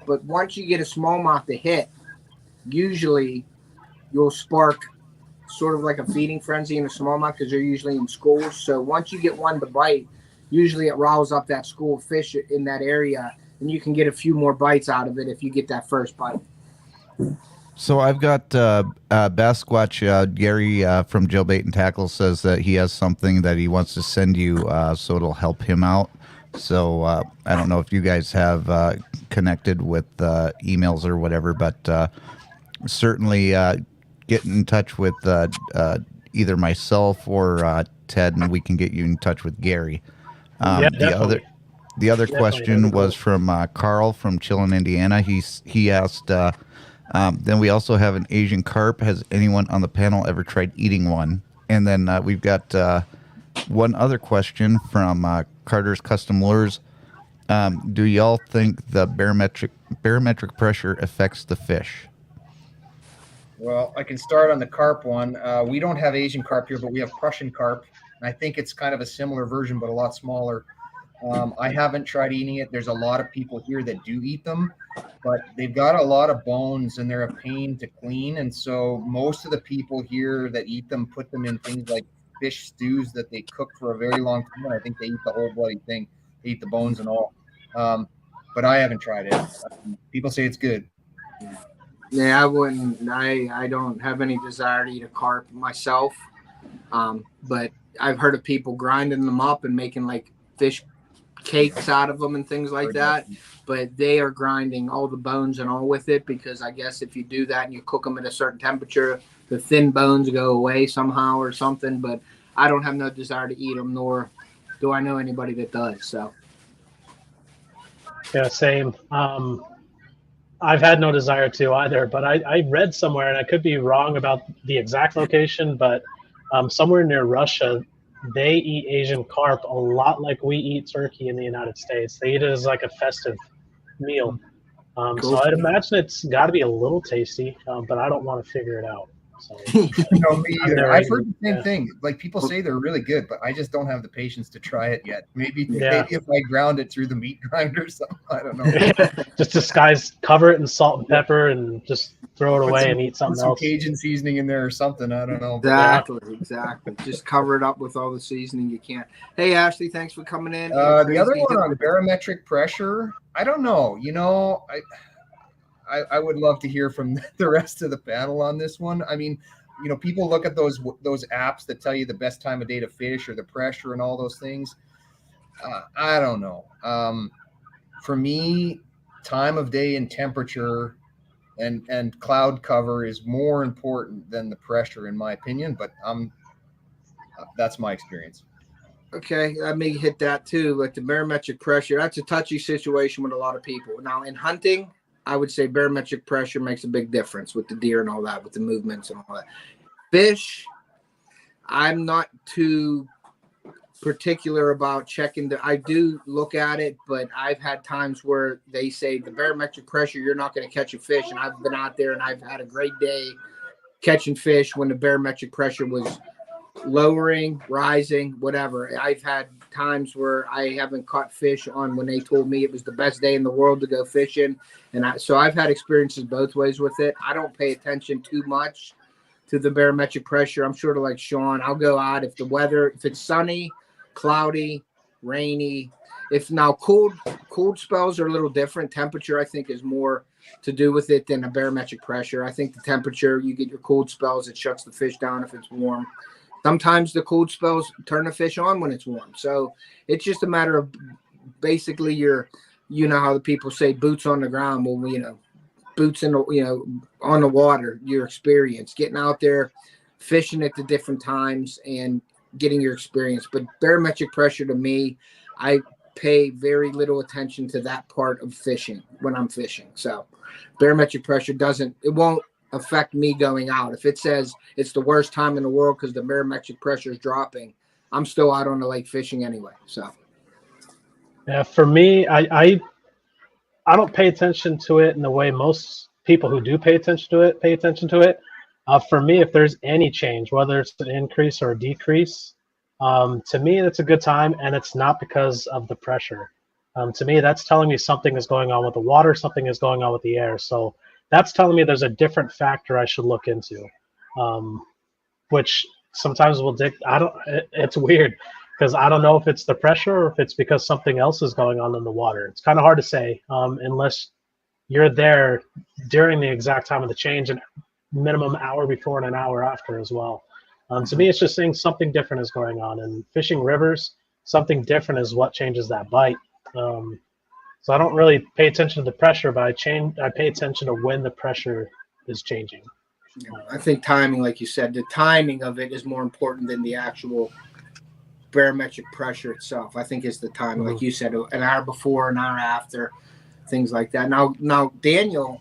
But once you get a smallmouth to hit, usually you'll spark sort of like a feeding frenzy in a smallmouth because they're usually in schools. So once you get one to bite, usually it riles up that school of fish in that area, and you can get a few more bites out of it if you get that first bite. So I've got Bass Squatch Gary from Joe Bait and Tackle says that he has something that he wants to send you, so it'll help him out. So I don't know if you guys have connected with emails or whatever, but certainly get in touch with either myself or Ted, and we can get you in touch with Gary. The other question was from Carl from Chillin, Indiana. He asked, then we also have an Asian carp. Has anyone on the panel ever tried eating one? And then we've got one other question from Carter's Custom Lures. Do y'all think the barometric pressure affects the fish? well, I can start on the carp one. We don't have Asian carp here, but we have Prussian carp. And I think it's kind of a similar version, but a lot smaller. I haven't tried eating it. There's a lot of people here that do eat them, but they've got a lot of bones and they're a pain to clean. And so most of the people here that eat them put them in things like fish stews that they cook for a very long time. I think they eat the whole bloody thing. They eat the bones and all. But I haven't tried it. People say it's good. Yeah, I wouldn't. I don't have any desire to eat a carp myself. But I've heard of people grinding them up and making like fish cakes out of them and things like that. But they are grinding all the bones and all with it because I guess if you do that and you cook them at a certain temperature, the thin bones go away somehow or something. But I don't have no desire to eat them, nor do I know anybody that does. So. Yeah, same. I've had no desire to either, but I read somewhere, and I could be wrong about the exact location, but somewhere near Russia, they eat Asian carp a lot like we eat turkey in the United States. They eat it as like a festive meal. Cool. So I'd imagine it's got to be a little tasty, but I don't want to figure it out. So No, me I'm either. there I've heard the same yeah. thing. Like people say they're really good, but I just don't have the patience to try it yet. Maybe Yeah. if I ground it through the meat grinder or something, I don't know. Just disguise, cover it in salt and pepper, and just throw it Put away some, and eat put something some else. Cajun seasoning in there or something. I don't know. But Exactly. Just cover it up with all the seasoning you can. Hey, Ashley, thanks for coming in. the other one on barometric pressure, I don't know. You know, I would love to hear from the rest of the panel on this one. I mean, you know, people look at those apps that tell you the best time of day to fish or the pressure and all those things. I don't know. For me, time of day and temperature and cloud cover is more important than the pressure, in my opinion. But that's my experience. Okay, let me hit that too. Like the barometric pressure, that's a touchy situation with a lot of people. Now in hunting, I would say barometric pressure makes a big difference with the deer and all that, with the movements and all that. Fish, I'm not too particular about checking I do look at it, but I've had times where they say the barometric pressure, you're not going to catch a fish. And I've been out there and I've had a great day catching fish when the barometric pressure was lowering, rising, whatever. I've had times where I haven't caught fish on when they told me it was the best day in the world to go fishing. And so I've had experiences both ways with it. I don't pay attention too much to the barometric pressure. I'm sort of like Sean. I'll go out if the weather, if it's sunny, cloudy, rainy. If now cold spells are a little different. Temperature, I think, is more to do with it than a barometric pressure. I think the temperature, you get your cold spells, it shuts the fish down if it's warm. Sometimes the cold spells turn the fish on when it's warm. So it's just a matter of basically you know how the people say boots on the ground. Well, you know, boots in the, on the water, your experience, getting out there, fishing at the different times and getting your experience. But barometric pressure to me, I pay very little attention to that part of fishing when I'm fishing. So barometric pressure won't affect me going out. If it says it's the worst time in the world because the barometric pressure is dropping, I'm still out on the lake fishing anyway. So yeah, for me, I don't pay attention to it in the way most people who do pay attention to it. For me, if there's any change, whether it's an increase or a decrease, to me, that's a good time, and it's not because of the pressure. To me, that's telling me something is going on with the water, something is going on with the air. So that's telling me there's a different factor I should look into, which sometimes will it's weird because I don't know if it's the pressure or if it's because something else is going on in the water. It's kind of hard to say unless you're there during the exact time of the change and minimum hour before and an hour after as well. To me, it's just saying something different is going on. And fishing rivers, something different is what changes that bite. So I don't really pay attention to the pressure, but I pay attention to when the pressure is changing. I think timing, like you said, the timing of it is more important than the actual barometric pressure itself. I think it's the time, like you said, an hour before, an hour after, things like that. Now, Daniel,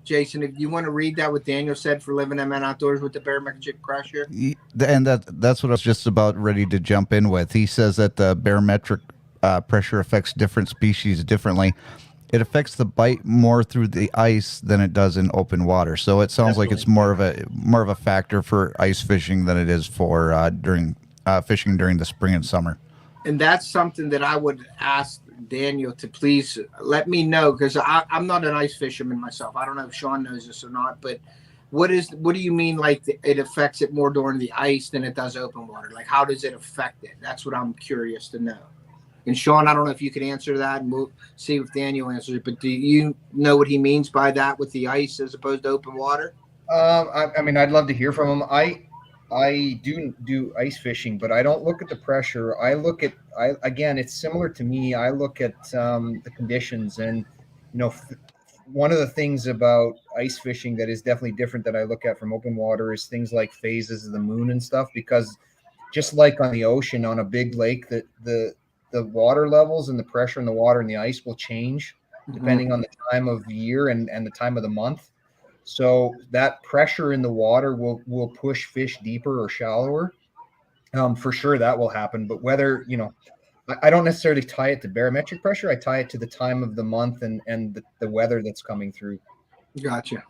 Jason, if you want to read that, what Daniel said for Living MN Outdoors with the barometric pressure. And that's what I was just about ready to jump in with. He says that the barometric pressure affects different species differently. It affects the bite more through the ice than it does in open water. So it sounds like it's more of a factor for ice fishing than it is for during fishing during the spring and summer. And that's something that I would ask Daniel to please let me know, because I'm not an ice fisherman myself. I don't know if Sean knows this or not, but what do you mean, like it affects it more during the ice than it does open water? Like, how does it affect it? That's what I'm curious to know. And Sean, I don't know if you could answer that, and we'll see if Daniel answers it, but do you know what he means by that with the ice as opposed to open water? I mean, I'd love to hear from him. I do ice fishing, but I don't look at the pressure. Again, it's similar to me. I look at the conditions, and one of the things about ice fishing that is definitely different that I look at from open water is things like phases of the moon and stuff, because just like on the ocean, on a big lake, the water levels and the pressure in the water and the ice will change depending on the time of year and the time of the month. So that pressure in the water will push fish deeper or shallower. For sure that will happen. But whether, I don't necessarily tie it to barometric pressure. I tie it to the time of the month and the weather that's coming through. Gotcha.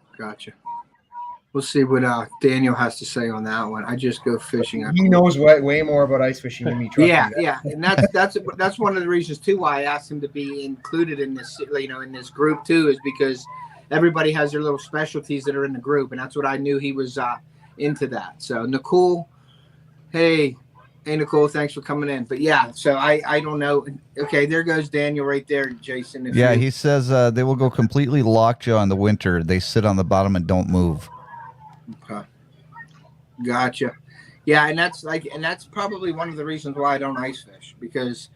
We'll see what Daniel has to say on that one. I just go fishing. He knows way more about ice fishing than me. Trust Yeah, me. yeah, and that's one of the reasons too why I asked him to be included in this, in this group too, is because everybody has their little specialties that are in the group, and that's what I knew he was into that. So Nicole, hey Nicole, thanks for coming in. But yeah, so I don't know. Okay, there goes Daniel right there, Jason. He says they will go completely lockjaw in the winter. They sit on the bottom and don't move. Okay. Gotcha. Yeah, and that's probably one of the reasons why I don't ice fish, because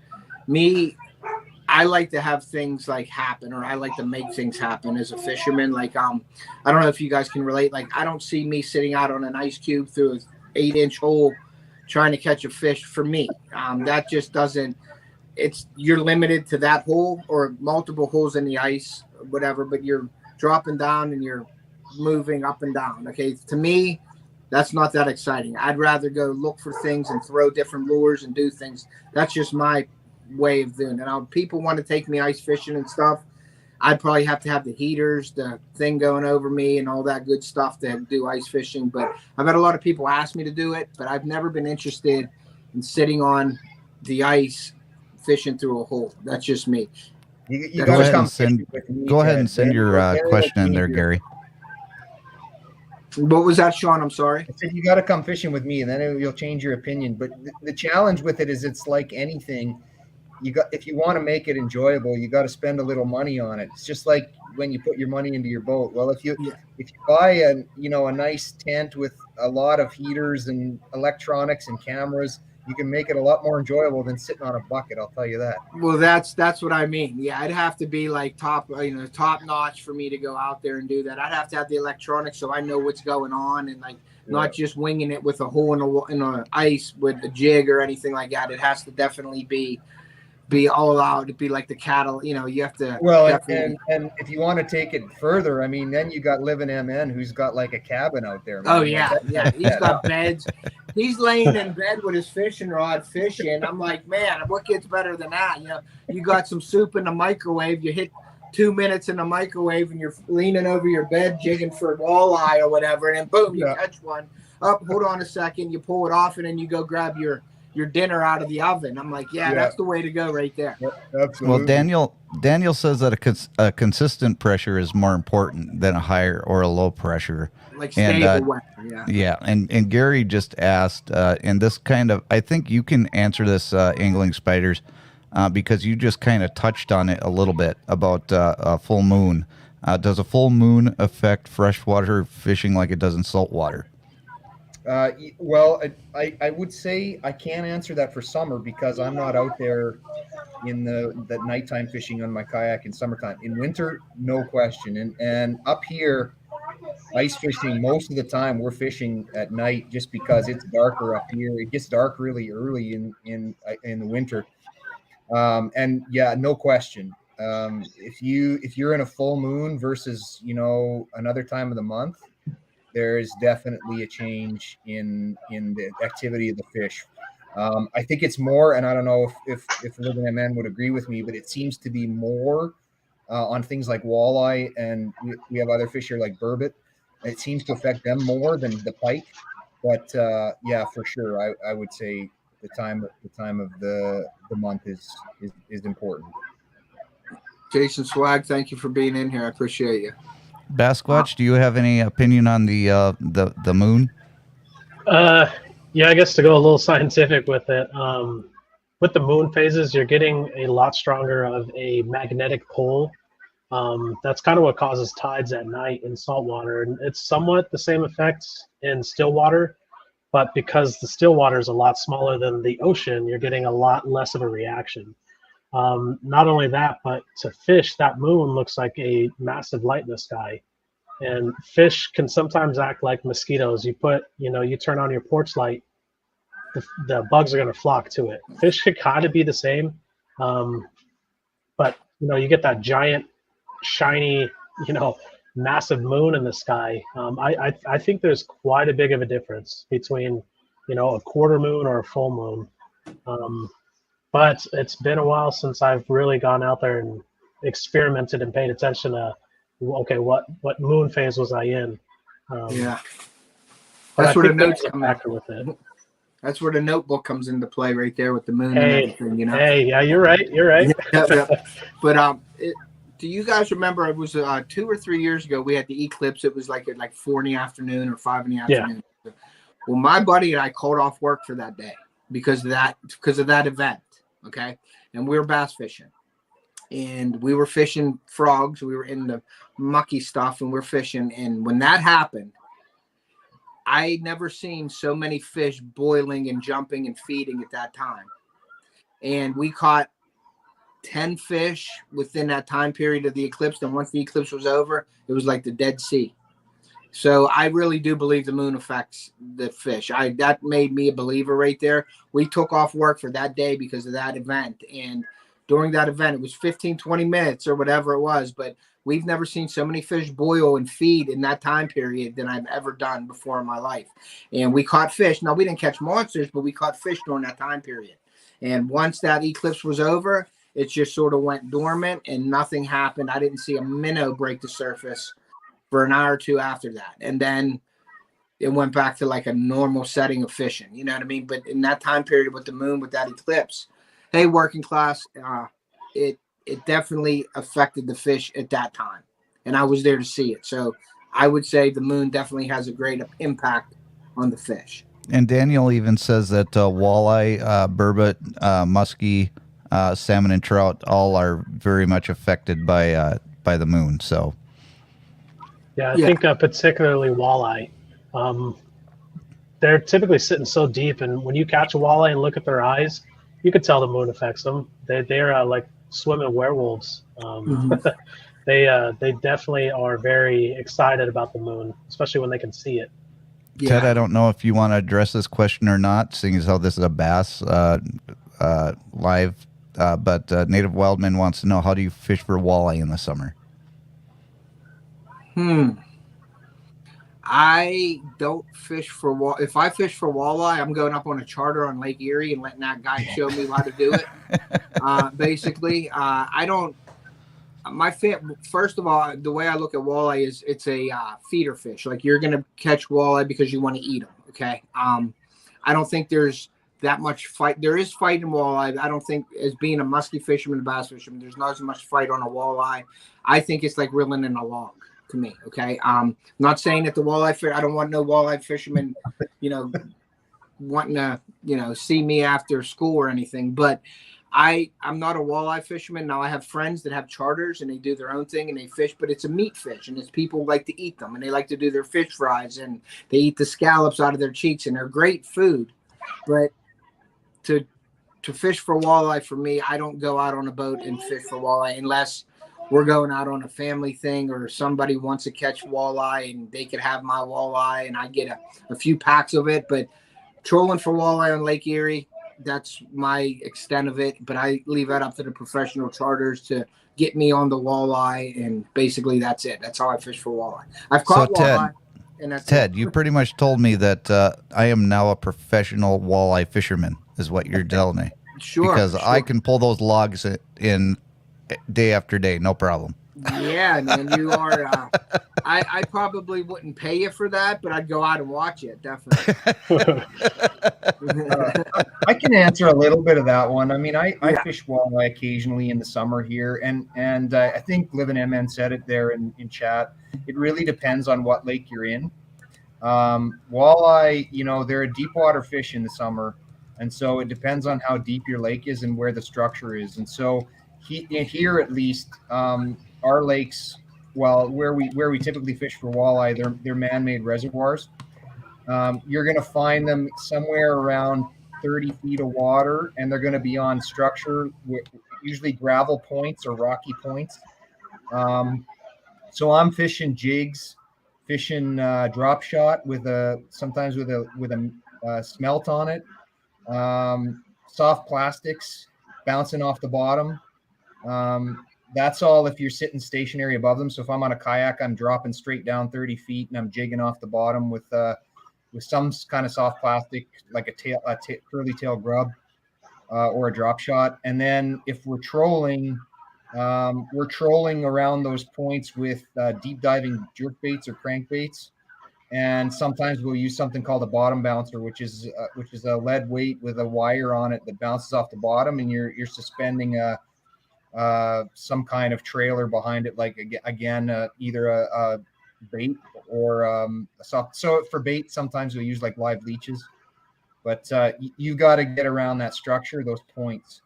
I like to have things like happen, or I like to make things happen as a fisherman. Like I don't know if you guys can relate. Like I don't see me sitting out on an ice cube through an 8-inch hole trying to catch a fish. For me, that just doesn't. You're limited to that hole or multiple holes in the ice, whatever. But you're dropping down and you're moving up and down. Okay, to me, that's not that exciting. I'd rather go look for things and throw different lures and do things. That's just my way of doing it. Now, people want to take me ice fishing and stuff. I'd probably have to have the heaters, the thing going over me, and all that good stuff to do ice fishing. But I've had a lot of people ask me to do it, but I've never been interested in sitting on the ice fishing through a hole. That's just me. You go gotta ahead and send. Go ahead and send your question in there, Gary. What was that, Sean? I'm sorry. I said you got to come fishing with me, and then you'll change your opinion. But the challenge with it is, it's like anything. If you want to make it enjoyable, you got to spend a little money on it. It's just like when you put your money into your boat. Well, if you buy a nice tent with a lot of heaters and electronics and cameras, you can make it a lot more enjoyable than sitting on a bucket. I'll tell you that. Well, that's what I mean. Yeah, I'd have to be like top notch for me to go out there and do that. I'd have to have the electronics so I know what's going on, and not just winging it with a hole in a ice with a jig or anything like that. It has to definitely be all out to be like the cattle. You have to. Well, and if you want to take it further, I mean, then you got Living MN, who's got like a cabin out there. Man. Oh yeah. He's got beds. He's laying in bed with his fishing rod fishing. I'm like, man, what gets better than that? You got some soup in the microwave. You hit 2 minutes in the microwave, and you're leaning over your bed jigging for walleye or whatever, and then boom, you catch one. Hold on a second. You pull it off, and then you go grab your dinner out of the oven. I'm like, that's the way to go right there. Absolutely. Well, Daniel says that a consistent pressure is more important than a higher or a low pressure. Like stable weather, yeah. And Gary just asked, and this kind of, I think you can answer this, Angling Spiders, because you just kind of touched on it a little bit about a full moon. Does a full moon affect freshwater fishing like it does in saltwater? Well, I would say I can't answer that for summer, because I'm not out there in the nighttime fishing on my kayak in summertime. In winter, no question. And up here, ice fishing, most of the time we're fishing at night just because it's darker up here. It gets dark really early in the winter. And yeah, no question. If you're in a full moon versus another time of the month, there is definitely a change in the activity of the fish. I think it's more, and I don't know if Living MN would agree with me, but it seems to be more on things like walleye, and we have other fish here like burbot. It seems to affect them more than the pike. But yeah, for sure, I would say the time of the month is important. Jason Swag, thank you for being in here. I appreciate you. Basquatch, do you have any opinion on the moon? Yeah, I guess to go a little scientific with it, with the moon phases, you're getting a lot stronger of a magnetic pole. That's kind of what causes tides at night in saltwater, and it's somewhat the same effects in still water, but because the still water is a lot smaller than the ocean, you're getting a lot less of a reaction. Not only that, but to fish, that moon looks like a massive light in the sky. And fish can sometimes act like mosquitoes. You turn on your porch light, the bugs are going to flock to it. Fish could kind of be the same, but you get that giant, shiny, massive moon in the sky. I think there's quite a big of a difference between, a quarter moon or a full moon. But it's been a while since I've really gone out there and experimented and paid attention to, okay, what moon phase was I in? Yeah. But That's I where the think notes that's a come in. factor with it. That's where the notebook comes into play right there with the moon and Hey, everything, you know? hey, yeah, you're right. You're right. Yep. But do you guys remember it was 2 or 3 years ago we had the eclipse? It was like at 4 in the afternoon or 5 in the afternoon. Yeah. Well, my buddy and I called off work for that day because of that event. Okay, and we were bass fishing, and we were fishing frogs. We were in the mucky stuff, and we're fishing. And when that happened, I never seen so many fish boiling and jumping and feeding at that time. And we caught 10 fish within that time period of the eclipse. And once the eclipse was over, it was like the Dead Sea. So I really do believe the moon affects the fish. That made me a believer right there. We took off work for that day because of that event. And during that event, it was 15, 20 minutes or whatever it was, but we've never seen so many fish boil and feed in that time period than I've ever done before in my life. And we caught fish. Now, we didn't catch monsters, but we caught fish during that time period. And once that eclipse was over, it just sort of went dormant and nothing happened. I didn't see a minnow break the surface for an hour or two after that. And then it went back to like a normal setting of fishing. You know what I mean? But in that time period with the moon, with that eclipse, hey, working class, it definitely affected the fish at that time. And I was there to see it. So I would say the moon definitely has a great impact on the fish. And Daniel even says that walleye, burbot, musky, salmon, and trout all are very much affected by the moon. So, yeah, I think particularly walleye. They're typically sitting so deep, and when you catch a walleye and look at their eyes, you can tell the moon affects them. They're like swimming werewolves. They definitely are very excited about the moon, especially when they can see it. Yeah. Ted, I don't know if you want to address this question or not, seeing as how this is a bass live, but Native Wildman wants to know, how do you fish for walleye in the summer? I don't fish for walleye. If I fish for walleye, I'm going up on a charter on Lake Erie and letting that guy show me how to do it. Basically, I don't. First of all, the way I look at walleye is it's a feeder fish. Like, you're going to catch walleye because you want to eat them. Okay. I don't think there's that much fight. There is fight in walleye. I don't think, as being a musky fisherman, a bass fisherman, there's not as much fight on a walleye. I think it's like reeling in a log to me. Okay. Not saying that the walleye fish, I don't want no walleye fishermen, wanting to, see me after school or anything, but I'm not a walleye fisherman. Now, I have friends that have charters and they do their own thing and they fish, but it's a meat fish, and it's people like to eat them, and they like to do their fish fries, and they eat the scallops out of their cheeks, and they're great food. But to fish for walleye, for me, I don't go out on a boat and fish for walleye unless we're going out on a family thing or somebody wants to catch walleye and they could have my walleye and I get a few packs of it. But trolling for walleye on Lake Erie, that's my extent of it. But I leave that up to the professional charters to get me on the walleye, and basically that's it. That's how I fish for walleye. I've caught walleye. And that's Ted, you pretty much told me that I am now a professional walleye fisherman, is what you're telling me. Sure. Because I can pull those logs in day after day, no problem. Yeah, man, you are. I probably wouldn't pay you for that, but I'd go out and watch it, definitely. I can answer a little bit of that one. I mean, I fish walleye occasionally in the summer here, and I think Live and MN said it there in chat. It really depends on what lake you're in. Walleye, they're a deep water fish in the summer, and so it depends on how deep your lake is and where the structure is. And so here at least, our lakes, where we typically fish for walleye, they're man-made reservoirs. You're going to find them somewhere around 30 feet of water, and they're going to be on structure, usually gravel points or rocky points. So I'm fishing jigs, fishing drop shot sometimes with a smelt on it, soft plastics bouncing off the bottom. That's all if you're sitting stationary above them. So if I'm on a kayak, I'm dropping straight down 30 feet and I'm jigging off the bottom with some kind of soft plastic, like a curly tail grub or a drop shot. And then if we're trolling around those points with deep diving jerk baits or crankbaits. And sometimes we'll use something called a bottom bouncer, which is a lead weight with a wire on it that bounces off the bottom, and you're suspending some kind of trailer behind it, like again either a bait or a soft. So for bait, sometimes we'll use like live leeches, but you got to get around that structure, those points,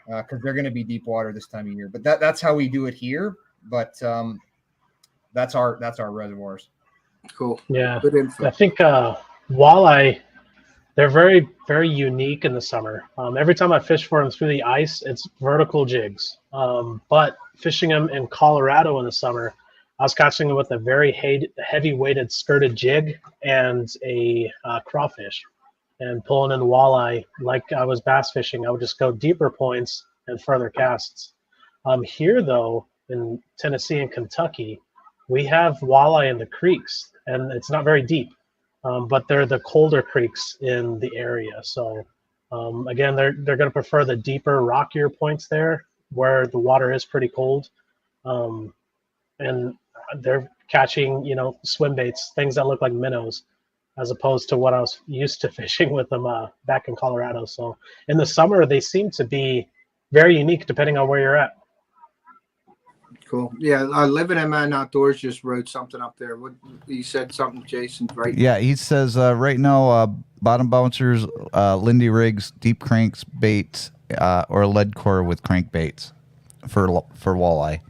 because they're going to be deep water this time of year. But that's how we do it here. But that's our reservoirs. Cool. Yeah. Good info. I think walleye, they're very, very unique in the summer. Every time I fish for them through the ice, it's vertical jigs. But fishing them in Colorado in the summer, I was catching them with a very heavy-weighted skirted jig and a crawfish, and pulling in the walleye like I was bass fishing. I would just go deeper points and further casts. Here, though, in Tennessee and Kentucky, we have walleye in the creeks, and it's not very deep, but they're the colder creeks in the area. So again, they're going to prefer the deeper, rockier points there where the water is pretty cold. And they're catching, swim baits, things that look like minnows, as opposed to what I was used to fishing with them back in Colorado. So in the summer, they seem to be very unique depending on where you're at. Cool. Yeah, Living in Man Outdoors just wrote something up there. What you said something, Jason, right? Yeah, he says right now, bottom bouncers, Lindy rigs, deep cranks, baits, or lead core with crankbaits for walleye.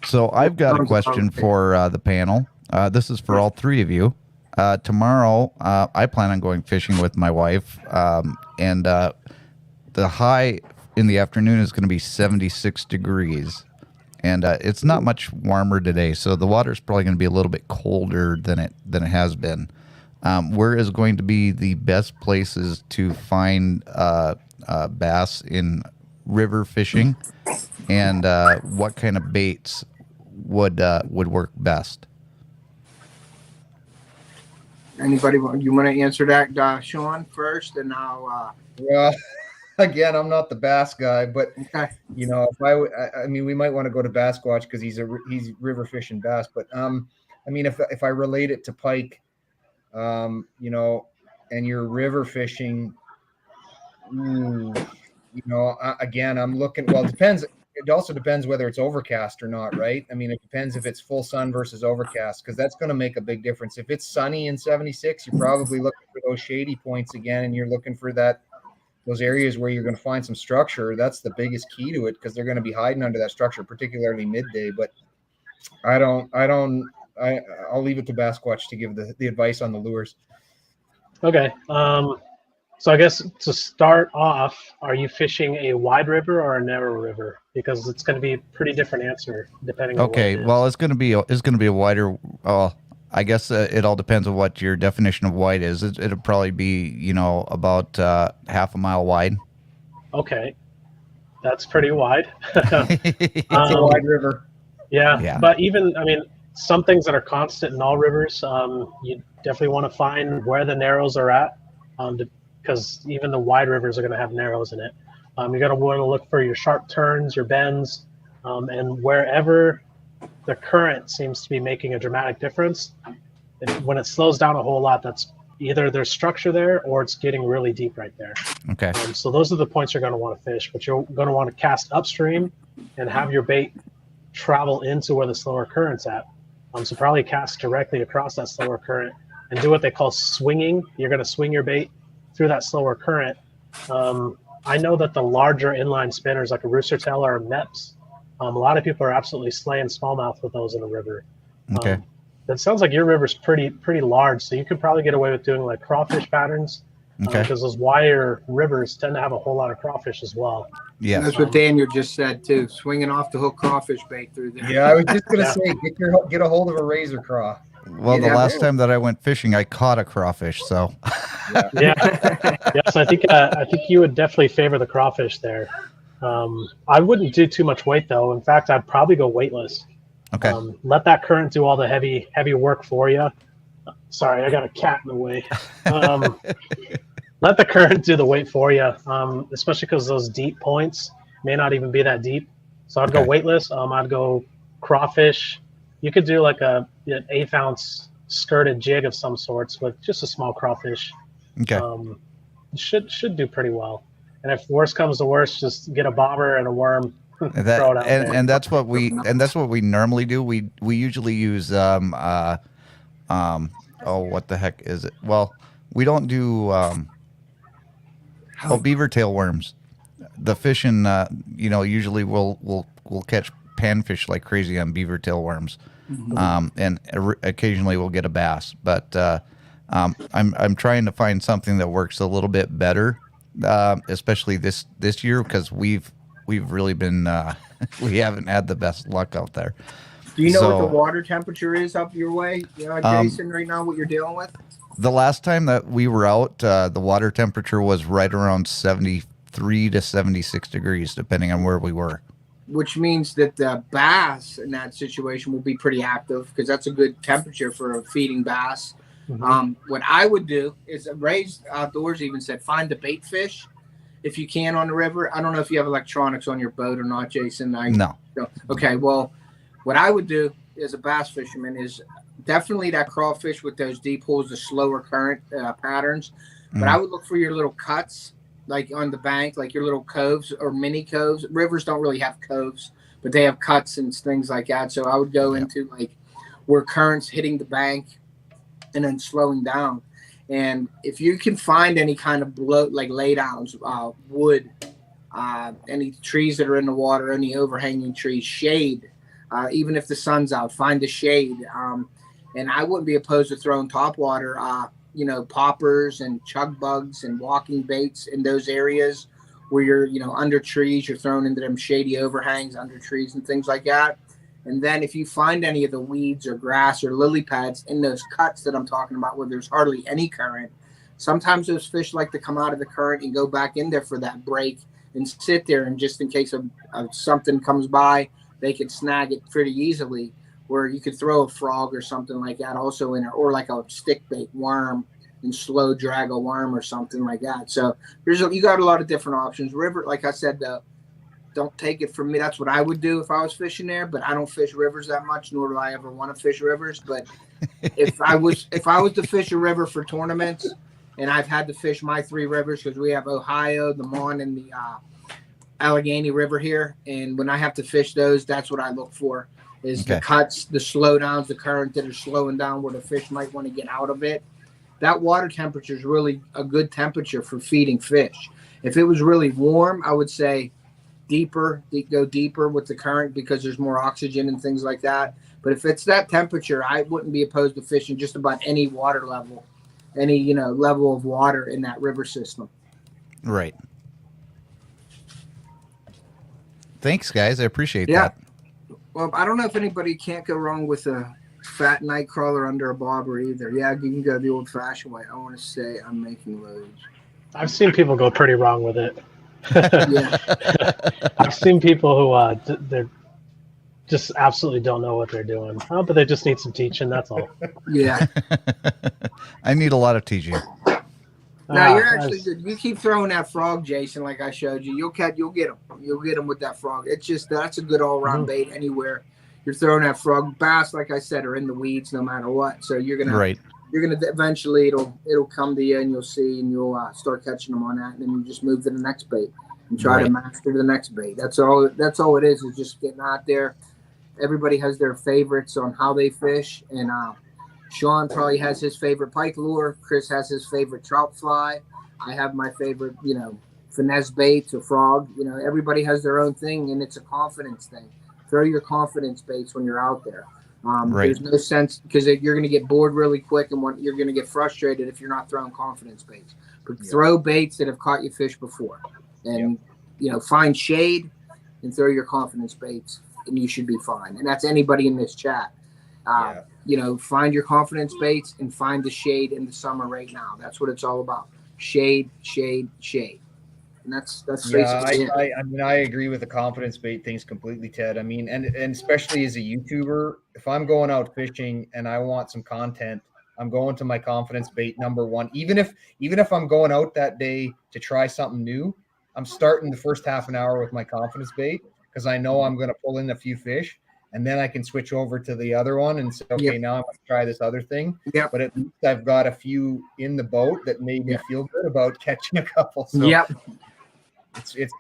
So I've got a question for the panel. This is for all three of you. Tomorrow, I plan on going fishing with my wife, and the high in the afternoon is going to be 76 degrees, and it's not much warmer today, so the water is probably going to be a little bit colder than it has been. Where is going to be the best places to find bass in river fishing, and what kind of baits would work best? Anybody you want to answer that, Sean, first, and I'll. Well, again, I'm not the bass guy, but Okay. if I mean, we might want to go to Bass Squatch because he's river fishing bass. But I mean, if I relate it to pike, and you're river fishing, again, I'm looking. Well, it depends. It also depends whether it's overcast or not, right? I mean, it depends if it's full sun versus overcast, because that's going to make a big difference. If it's sunny in 76, you're probably looking for those shady points again, and you're looking for those areas where you're going to find some structure. That's the biggest key to it, because they're going to be hiding under that structure, particularly midday. But I'll leave it to Bass Squatch to give the advice on the lures. Okay. So I guess to start off, are you fishing a wide river or a narrow river? Because it's going to be a pretty different answer depending on Okay, what it is. well, it's going to be a wider. I guess it all depends on what your definition of wide is. It'll probably be about half a mile wide. Okay, that's pretty wide. It's a wide river. Yeah, but even some things that are constant in all rivers, you definitely want to find where the narrows are at, because even the wide rivers are going to have narrows in it. You're going to want to look for your sharp turns, your bends, and wherever the current seems to be making a dramatic difference. When it slows down a whole lot, that's either there's structure there or it's getting really deep right there. Okay. So those are the points you're going to want to fish, but you're going to want to cast upstream and have your bait travel into where the slower current's at. So probably cast directly across that slower current and do what they call swinging. You're going to swing your bait through that slower current. I know that the larger inline spinners like a rooster tail or a Meps, a lot of people are absolutely slaying smallmouth with those in the river. Okay. That sounds like your river's pretty large, so you could probably get away with doing like crawfish patterns. Okay. Because those wider rivers tend to have a whole lot of crawfish as well. Yeah. That's what Daniel just said too. Swinging off the hook crawfish bait through there. Yeah, I was just gonna say, get a hold of a razor craw. Well, the last time that I went fishing, I caught a crawfish. So. Yeah. Yes, I think you would definitely favor the crawfish there. I wouldn't do too much weight though. In fact, I'd probably go weightless. Okay. Let that current do all the heavy work for you. Sorry, I got a cat in the way. Let the current do the weight for you, especially because those deep points may not even be that deep. So I'd go weightless. I'd go crawfish, you could do like an 1/8 ounce skirted jig of some sorts with just a small crawfish. Okay. Should do pretty well. And if worse comes to worse, just get a bobber and a worm, throw it out there. And that's what we normally do. We usually use what the heck is it? Well, we don't do beaver tail worms. The fishing, usually we'll catch panfish like crazy on beaver tail worms, and occasionally we'll get a bass. But I'm trying to find something that works a little bit better, especially this year, because we've really been we haven't had the best luck out there. Do you know what the water temperature is up your way, Jason, right now, what you're dealing with? The last time that we were out, the water temperature was right around 73 to 76 degrees, depending on where we were. Which means that the bass in that situation will be pretty active, because that's a good temperature for a feeding bass. What I would do is, Ray's Outdoors even said, find the bait fish if you can on the river. I don't know if you have electronics on your boat or not, Jason. No. Okay, well, what I would do as a bass fisherman is definitely that crawfish with those deep holes, the slower current patterns. But I would look for your little cuts, like on the bank, like your little coves or mini coves. Rivers don't really have coves, but they have cuts and things like that. So I would go into like where current's hitting the bank and then slowing down. And if you can find any kind of like lay downs, wood, any trees that are in the water, any overhanging trees, shade, even if the sun's out, find the shade. And I wouldn't be opposed to throwing topwater, poppers and chug bugs and walking baits in those areas where you're, under trees, you're thrown into them shady overhangs under trees and things like that. And then if you find any of the weeds or grass or lily pads in those cuts that I'm talking about where there's hardly any current, sometimes those fish like to come out of the current and go back in there for that break and sit there. And just in case of something comes by, they could snag it pretty easily, where you could throw a frog or something like that also in there, or like a stick bait worm and slow drag a worm or something like that. So you got a lot of different options. River, like I said, don't take it from me. That's what I would do if I was fishing there, but I don't fish rivers that much, nor do I ever want to fish rivers. But if I was to fish a river for tournaments, and I've had to fish my 3 rivers, because we have Ohio, the Mon, and the Allegheny River here. And when I have to fish those, that's what I look for, is the cuts, the slowdowns, the current that are slowing down where the fish might want to get out of it. That water temperature is really a good temperature for feeding fish. If it was really warm, I would say go deeper with the current, because there's more oxygen and things like that. But if it's that temperature, I wouldn't be opposed to fishing just about any water level, any level of water in that river system. Right. Thanks, guys. I appreciate that. Well, I don't know if anybody can't go wrong with a fat night crawler under a bobber either. Yeah, you can go the old-fashioned way. I want to say I'm making loads. I've seen people go pretty wrong with it. Yeah. I've seen people who they're just absolutely don't know what they're doing. Oh, but they just need some teaching. That's all. Yeah. I need a lot of teaching. No, you're actually good. You keep throwing that frog, Jason, like I showed you. You'll get them. You'll get them with that frog. It's just that's a good all-around bait anywhere. You're throwing that frog. Bass, like I said, are in the weeds no matter what. So you're gonna eventually it'll come to you, and you'll see, and you'll start catching them on that, and then you just move to the next bait and try to master the next bait. That's all it is just getting out there. Everybody has their favorites on how they fish, and Sean probably has his favorite pike lure. Chris has his favorite trout fly. I have my favorite, finesse baits or frog. Everybody has their own thing, and it's a confidence thing. Throw your confidence baits when you're out there. There's no sense, because you're going to get bored really quick, and you're going to get frustrated if you're not throwing confidence baits. But throw baits that have caught you fish before, and find shade and throw your confidence baits, and you should be fine. And that's anybody in this chat. Find your confidence baits and find the shade in the summer right now. That's what it's all about. Shade, shade, shade. And that's basically it. I agree with the confidence bait things completely, Ted. I mean, and especially as a YouTuber, if I'm going out fishing and I want some content, I'm going to my confidence bait number one. Even if I'm going out that day to try something new, I'm starting the first half an hour with my confidence bait, because I know I'm going to pull in a few fish. and then I can switch over to the other one and say, okay, now I'm going to try this other thing. Yep. But at least I've got a few in the boat that made me feel good about catching a couple. So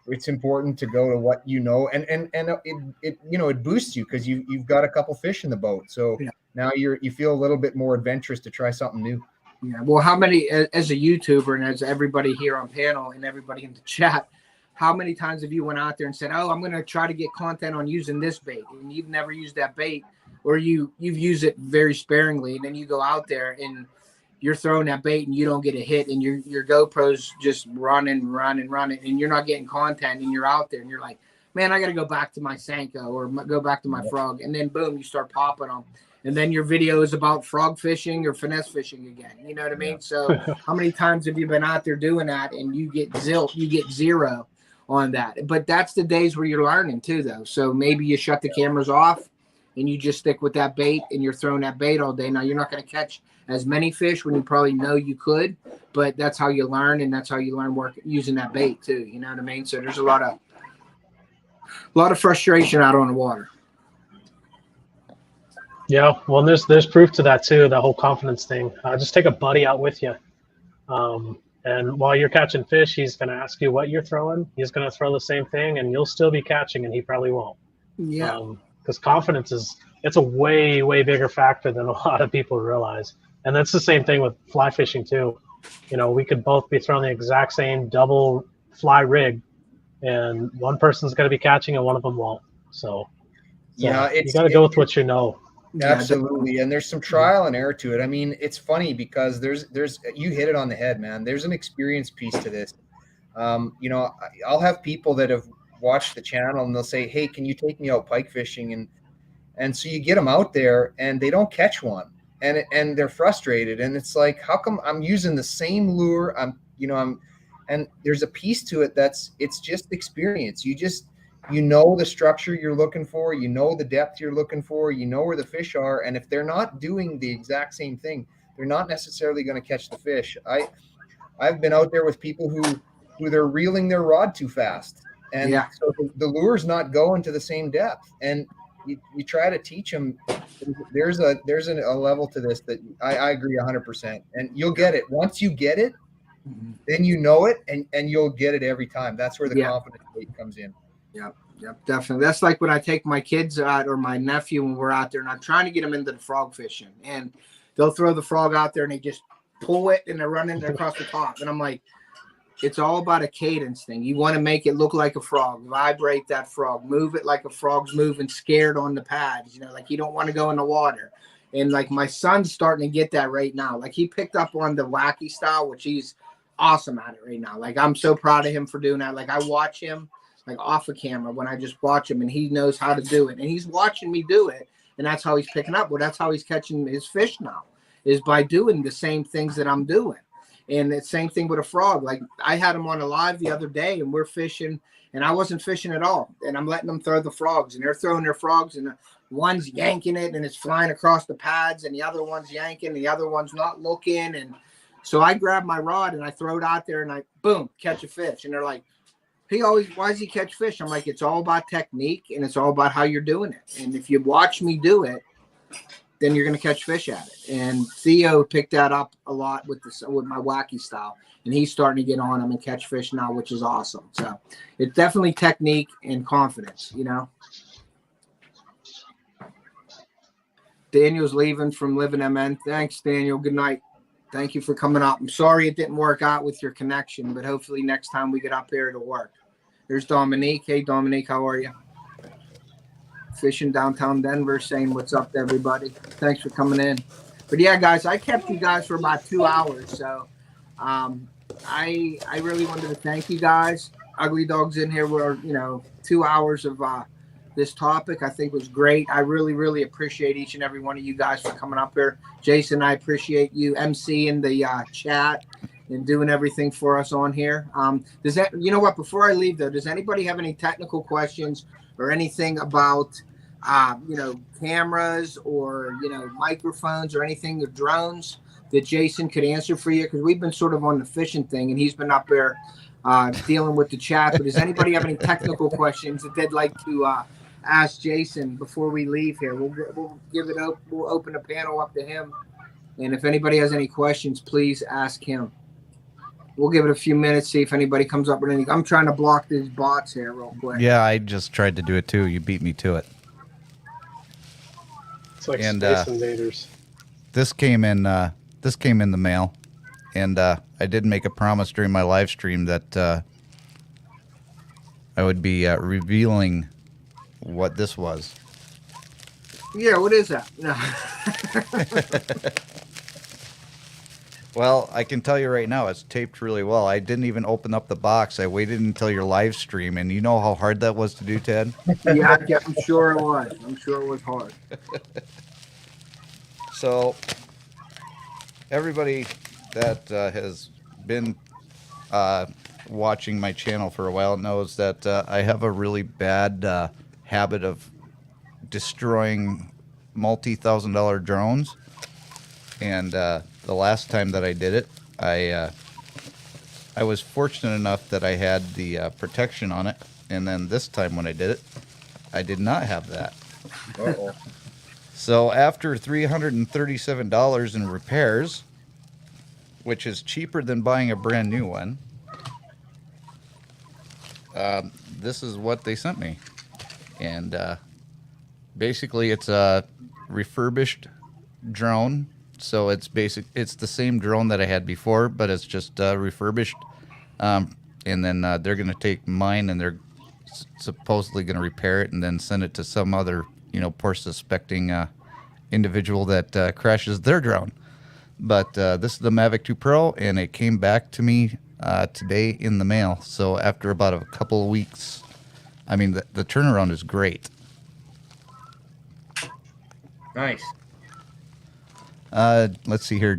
it's important to go to what you know, and it you know, it boosts you because you've got a couple fish in the boat. So now you feel a little bit more adventurous to try something new. Yeah. Well, how many, as a YouTuber and as everybody here on panel and everybody in the chat, how many times have you went out there and said, oh, I'm going to try to get content on using this bait, and you've never used that bait, or you've used it very sparingly, and then you go out there and you're throwing that bait and you don't get a hit, and your GoPro's just running, and you're not getting content, and you're out there and you're like, man, I got to go back to my Senko or go back to my frog, and then boom, you start popping them. And then your video is about frog fishing or finesse fishing again. You know what I mean? So how many times have you been out there doing that and you get zero on that? But that's the days where you're learning too, though. So maybe you shut the cameras off and you just stick with that bait and you're throwing that bait all day. Now you're not going to catch as many fish when you probably know you could, but that's how you learn, and that's how you learn work using that bait too. You know what I mean? So there's a lot of frustration out on the water. Yeah, well, there's proof to that too. That whole confidence thing. Just take a buddy out with you, and while you're catching fish, he's going to ask you what you're throwing. He's going to throw the same thing, and you'll still be catching, and he probably won't. Yeah. Because confidence it's a way bigger factor than a lot of people realize, and that's the same thing with fly fishing too. You know, we could both be throwing the exact same double fly rig, and one person's going to be catching, and one of them won't. So you got to go with what you know. Absolutely. And there's some trial and error to it. I mean, it's funny because there's you hit it on the head, man. There's an experience piece to this. You know, I'll have people that have watched the channel and they'll say, hey, can you take me out pike fishing? And so you get them out there and they don't catch one, and they're frustrated. And it's like, how come I'm using the same lure? And there's a piece to it it's just experience. You know the structure you're looking for, you know the depth you're looking for, you know where the fish are, and if they're not doing the exact same thing, they're not necessarily going to catch the fish. I've been out there with people who they're reeling their rod too fast, and so the lure's not going to the same depth, and you try to teach them. There's a level to this that I agree 100%, and you'll get it once you get it, then you know it, and you'll get it every time. That's where the confidence rate comes in. Yep, definitely. That's like when I take my kids out or my nephew when we're out there and I'm trying to get them into the frog fishing, and they'll throw the frog out there and they just pull it and they're running across the top. And I'm like, it's all about a cadence thing. You want to make it look like a frog, vibrate that frog, move it like a frog's moving scared on the pads, you know, like you don't want to go in the water. And like my son's starting to get that right now. Like he picked up on the wacky style, which he's awesome at it right now. Like I'm so proud of him for doing that. Like I watch him like off of camera when I just watch him, and he knows how to do it, and he's watching me do it, and that's how he's picking up. Well, that's how he's catching his fish now, is by doing the same things that I'm doing. And the same thing with a frog. Like I had him on a live the other day, and we're fishing, and I wasn't fishing at all, and I'm letting them throw the frogs, and they're throwing their frogs, and one's yanking it and it's flying across the pads, and the other one's yanking, the other one's not looking. And so I grab my rod and I throw it out there, and I boom, catch a fish. And they're like, why does he catch fish? I'm like, it's all about technique, and it's all about how you're doing it. And if you watch me do it, then you're going to catch fish at it. And Theo picked that up a lot with my wacky style, and he's starting to get on them and catch fish now, which is awesome. So it's definitely technique and confidence, you know. Daniel's leaving from Living MN. Thanks, Daniel. Good night. Thank you for coming up. I'm sorry it didn't work out with your connection, but hopefully next time we get up here, it'll work. There's Dominique. Hey, Dominique, how are you? Fishing downtown Denver, saying what's up to everybody. Thanks for coming in. But yeah, guys, I kept you guys for about 2 hours, so I really wanted to thank you guys. Ugly Dog's in here. We're 2 hours of this topic. I think was great. I really appreciate each and every one of you guys for coming up here. Jason, I appreciate you emceeing the chat and doing everything for us on here. Does that, you know what, before I leave though, does anybody have any technical questions or anything about cameras or microphones or anything, or drones that Jason could answer for you? Because we've been sort of on the fishing thing and he's been up there dealing with the chat. But does anybody have any technical questions that they'd like to ask Jason before we leave here. We'll give it up. We'll open the panel up to him, and if anybody has any questions, please ask him. We'll give it a few minutes, see if anybody comes up with anything. I'm trying to block these bots here real quick. Yeah, I just tried to do it too. You beat me to it. It's like And, Space Invaders. This came in the mail, and I did make a promise during my live stream that I would be revealing what this was. Yeah, what is that? No. Well, I can tell you right now, it's taped really well. I didn't even open up the box. I waited until your live stream, and you know how hard that was to do, Ted? Yeah, I'm sure it was. I'm sure it was hard. So, everybody that has been watching my channel for a while knows that I have a really bad habit of destroying multi-$1,000 drones. And the last time that I did it, I was fortunate enough that I had the protection on it. And then this time when I did it, I did not have that. Uh-oh. So after $337 in repairs, which is cheaper than buying a brand new one, this is what they sent me. And basically it's a refurbished drone. So it's the same drone that I had before, but it's just refurbished. And then they're going to take mine, and they're supposedly going to repair it and then send it to some other, poor suspecting individual that crashes their drone. But this is the Mavic 2 Pro, and it came back to me today in the mail. So after about a couple of weeks, I mean, the turnaround is great. Nice. Let's see here.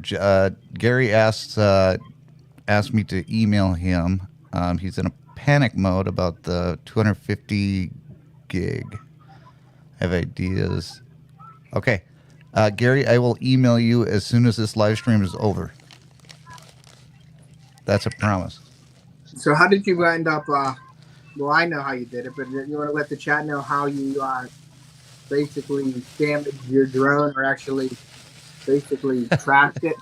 Gary asked me to email him. He's in a panic mode about the 250 gig. I have ideas. Okay. Gary, I will email you as soon as this live stream is over. That's a promise. So how did you end up, well, I know how you did it, but you want to let the chat know how you basically damaged your drone, or actually basically trashed it?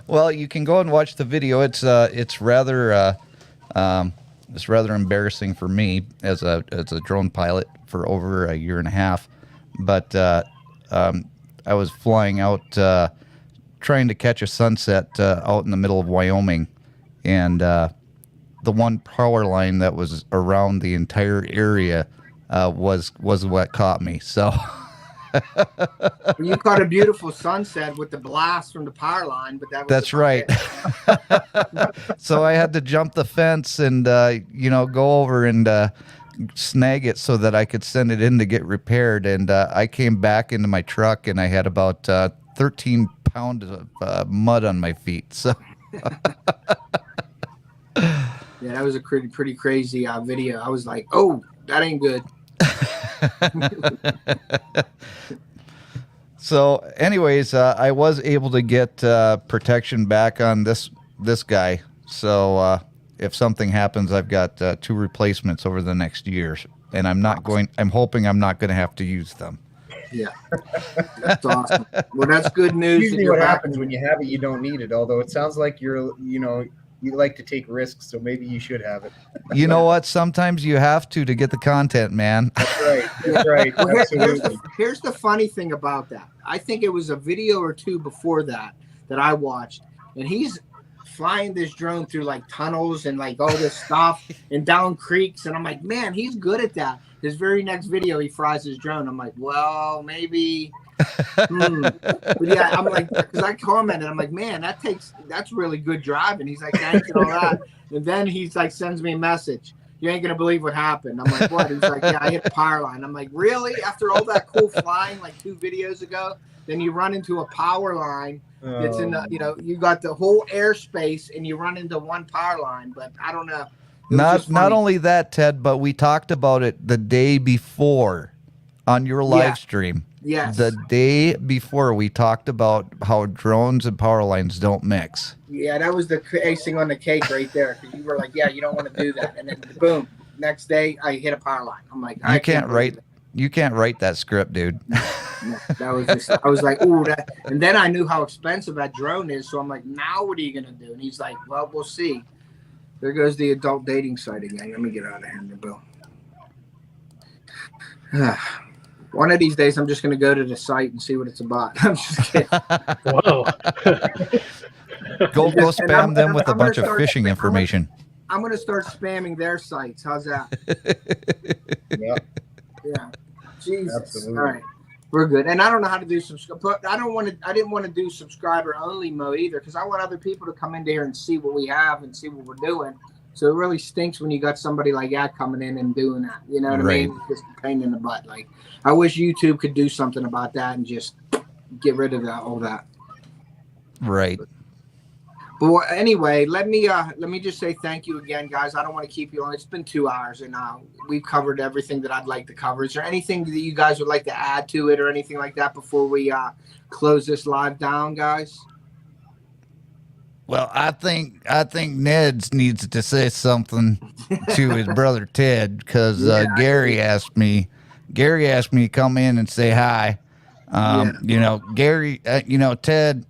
Well, you can go and watch the video. It's rather embarrassing for me as a drone pilot for over a year and a half. But I was flying out trying to catch a sunset out in the middle of Wyoming, and the one power line that was around the entire area was what caught me. So. You caught a beautiful sunset with the blast from the power line, but that's right. So I had to jump the fence and go over and snag it so that I could send it in to get repaired. And I came back into my truck, and I had about 13 pounds of mud on my feet. So yeah, that was a pretty crazy video. I was like, oh, that ain't good. So anyways, I was able to get protection back on this guy. So if something happens, I've got 2 replacements over the next year, and I'm hoping I'm not going to have to use them. Yeah, that's awesome. Well, that's good news. Usually what happens when you have it, you don't need it. Although it sounds like you like to take risks, so maybe you should have it. You know what? Sometimes you have to get the content, man. That's right. That's right. Well, Absolutely. Here's the funny thing about that. I think it was a video or two before that I watched, and he's flying this drone through like tunnels and like all this stuff and down creeks, and I'm like, man, he's good at that. His very next video, he flies his drone. I'm like, well, maybe. But yeah, I'm like, because I commented, I'm like, man, that's really good driving. He's like, thanks and all that. And then he's like, sends me a message. You ain't gonna believe what happened. I'm like, what? He's like, yeah, I hit a power line. I'm like, really? After all that cool flying like 2 videos ago, then you run into a power line. It's in the, you got the whole airspace and you run into one power line. But I don't know. Not only that, Ted, but we talked about it the day before on your live stream. Yes. The day before, we talked about how drones and power lines don't mix. Yeah, that was the icing on the cake right there. Because you were like, yeah, you don't want to do that. And then boom, next day I hit a power line. I'm like, You can't write that script, dude. No, that was just, I was like, ooh, that. And then I knew how expensive that drone is. So I'm like, now what are you going to do? And he's like, well, we'll see. There goes the adult dating site again. Let me get out of hand, Bill. One of these days, I'm just going to go to the site and see what it's about. I'm just kidding. Whoa. Go spam them with a bunch of fishing information. I'm going to start spamming their sites. How's that? Yeah. Yeah. Jesus. Absolutely. All right. We're good. And I don't know how to do subscribe, but I didn't want to do subscriber only mode either, because I want other people to come in here and see what we have and see what we're doing. So it really stinks when you got somebody like that coming in and doing that. You know what I mean? It's just a pain in the butt. Like, I wish YouTube could do something about that and just get rid of that, all that. Right. But anyway, let me just say thank you again, guys. I don't want to keep you long. It's been 2 hours, and we've covered everything that I'd like to cover. Is there anything that you guys would like to add to it or anything like that before we close this live down, guys? Well, I think Ned needs to say something to his brother Ted, because Gary asked me to come in and say hi. You know, Gary, Ted,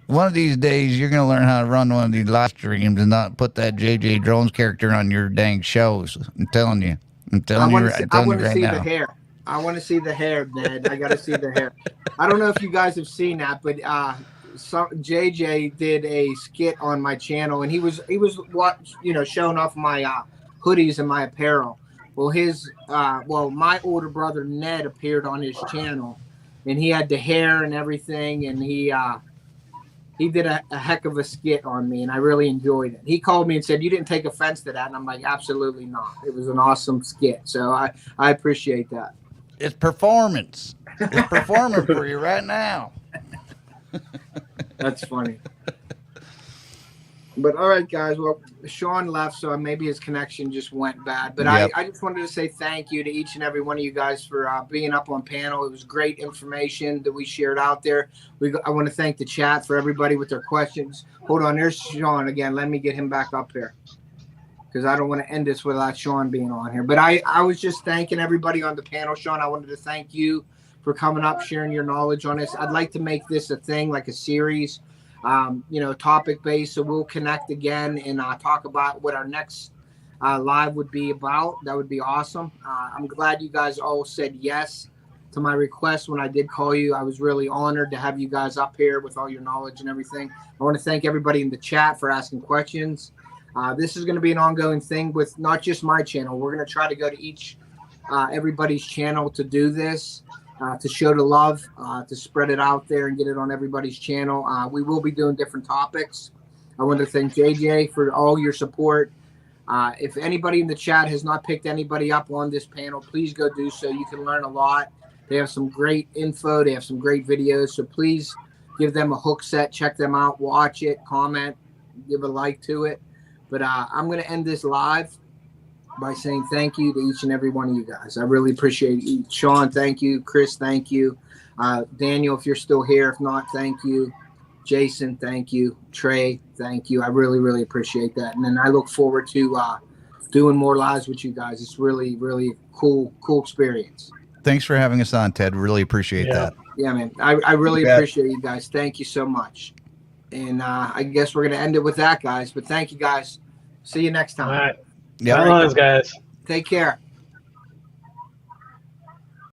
one of these days you're going to learn how to run one of these live streams and not put that JJ Drones character on your dang shows. I'm telling you right I want to see now. the hair. I want to see the hair, Ned. I got to see the hair. I don't know if you guys have seen that, but JJ did a skit on my channel, and he was showing off my hoodies and my apparel. Well, my older brother Ned appeared on his channel, and he had the hair and everything, and he did a heck of a skit on me, and I really enjoyed it. He called me and said, "You didn't take offense to that?" And I'm like, "Absolutely not. It was an awesome skit." So I appreciate that. It's performance. It's performing for you right now. That's funny. But all right, guys. Well, Sean left, so maybe his connection just went bad. But yep. I just wanted to say thank you to each and every one of you guys for being up on panel. It was great information that we shared out there. I want to thank the chat for everybody with their questions. Hold on, there's Sean again. Let me get him back up here, because I don't want to end this without Sean being on here. But I was just thanking everybody on the panel. Sean, I wanted to thank you for coming up, sharing your knowledge on this. I'd like to make this a thing, like a series, topic based. So we'll connect again and talk about what our next live would be about. That would be awesome. I'm glad you guys all said yes to my request when I did call you. I was really honored to have you guys up here with all your knowledge and everything. I want to thank everybody in the chat for asking questions. This is going to be an ongoing thing with not just my channel. We're going to try to go to everybody's channel to do this. To show the love, to spread it out there and get it on everybody's channel. We will be doing different topics. I want to thank JJ for all your support. If anybody in the chat has not picked anybody up on this panel, please go do so. You can learn a lot. They have some great info. They have some great videos. So please give them a hook set. Check them out. Watch it. Comment. Give a like to it. But I'm going to end this live by saying thank you to each and every one of you guys. I really appreciate it. Sean, thank you. Chris, thank you. Daniel, if you're still here. If not, thank you. Jason, thank you. Trey, thank you. I really, really appreciate that. And then I look forward to doing more lives with you guys. It's really, really cool experience. Thanks for having us on, Ted. Really appreciate that. Yeah, man. I really appreciate you guys. Thank you so much. And I guess we're going to end it with that, guys. But thank you, guys. See you next time. All right. Yeah, Bye, guys. Take care.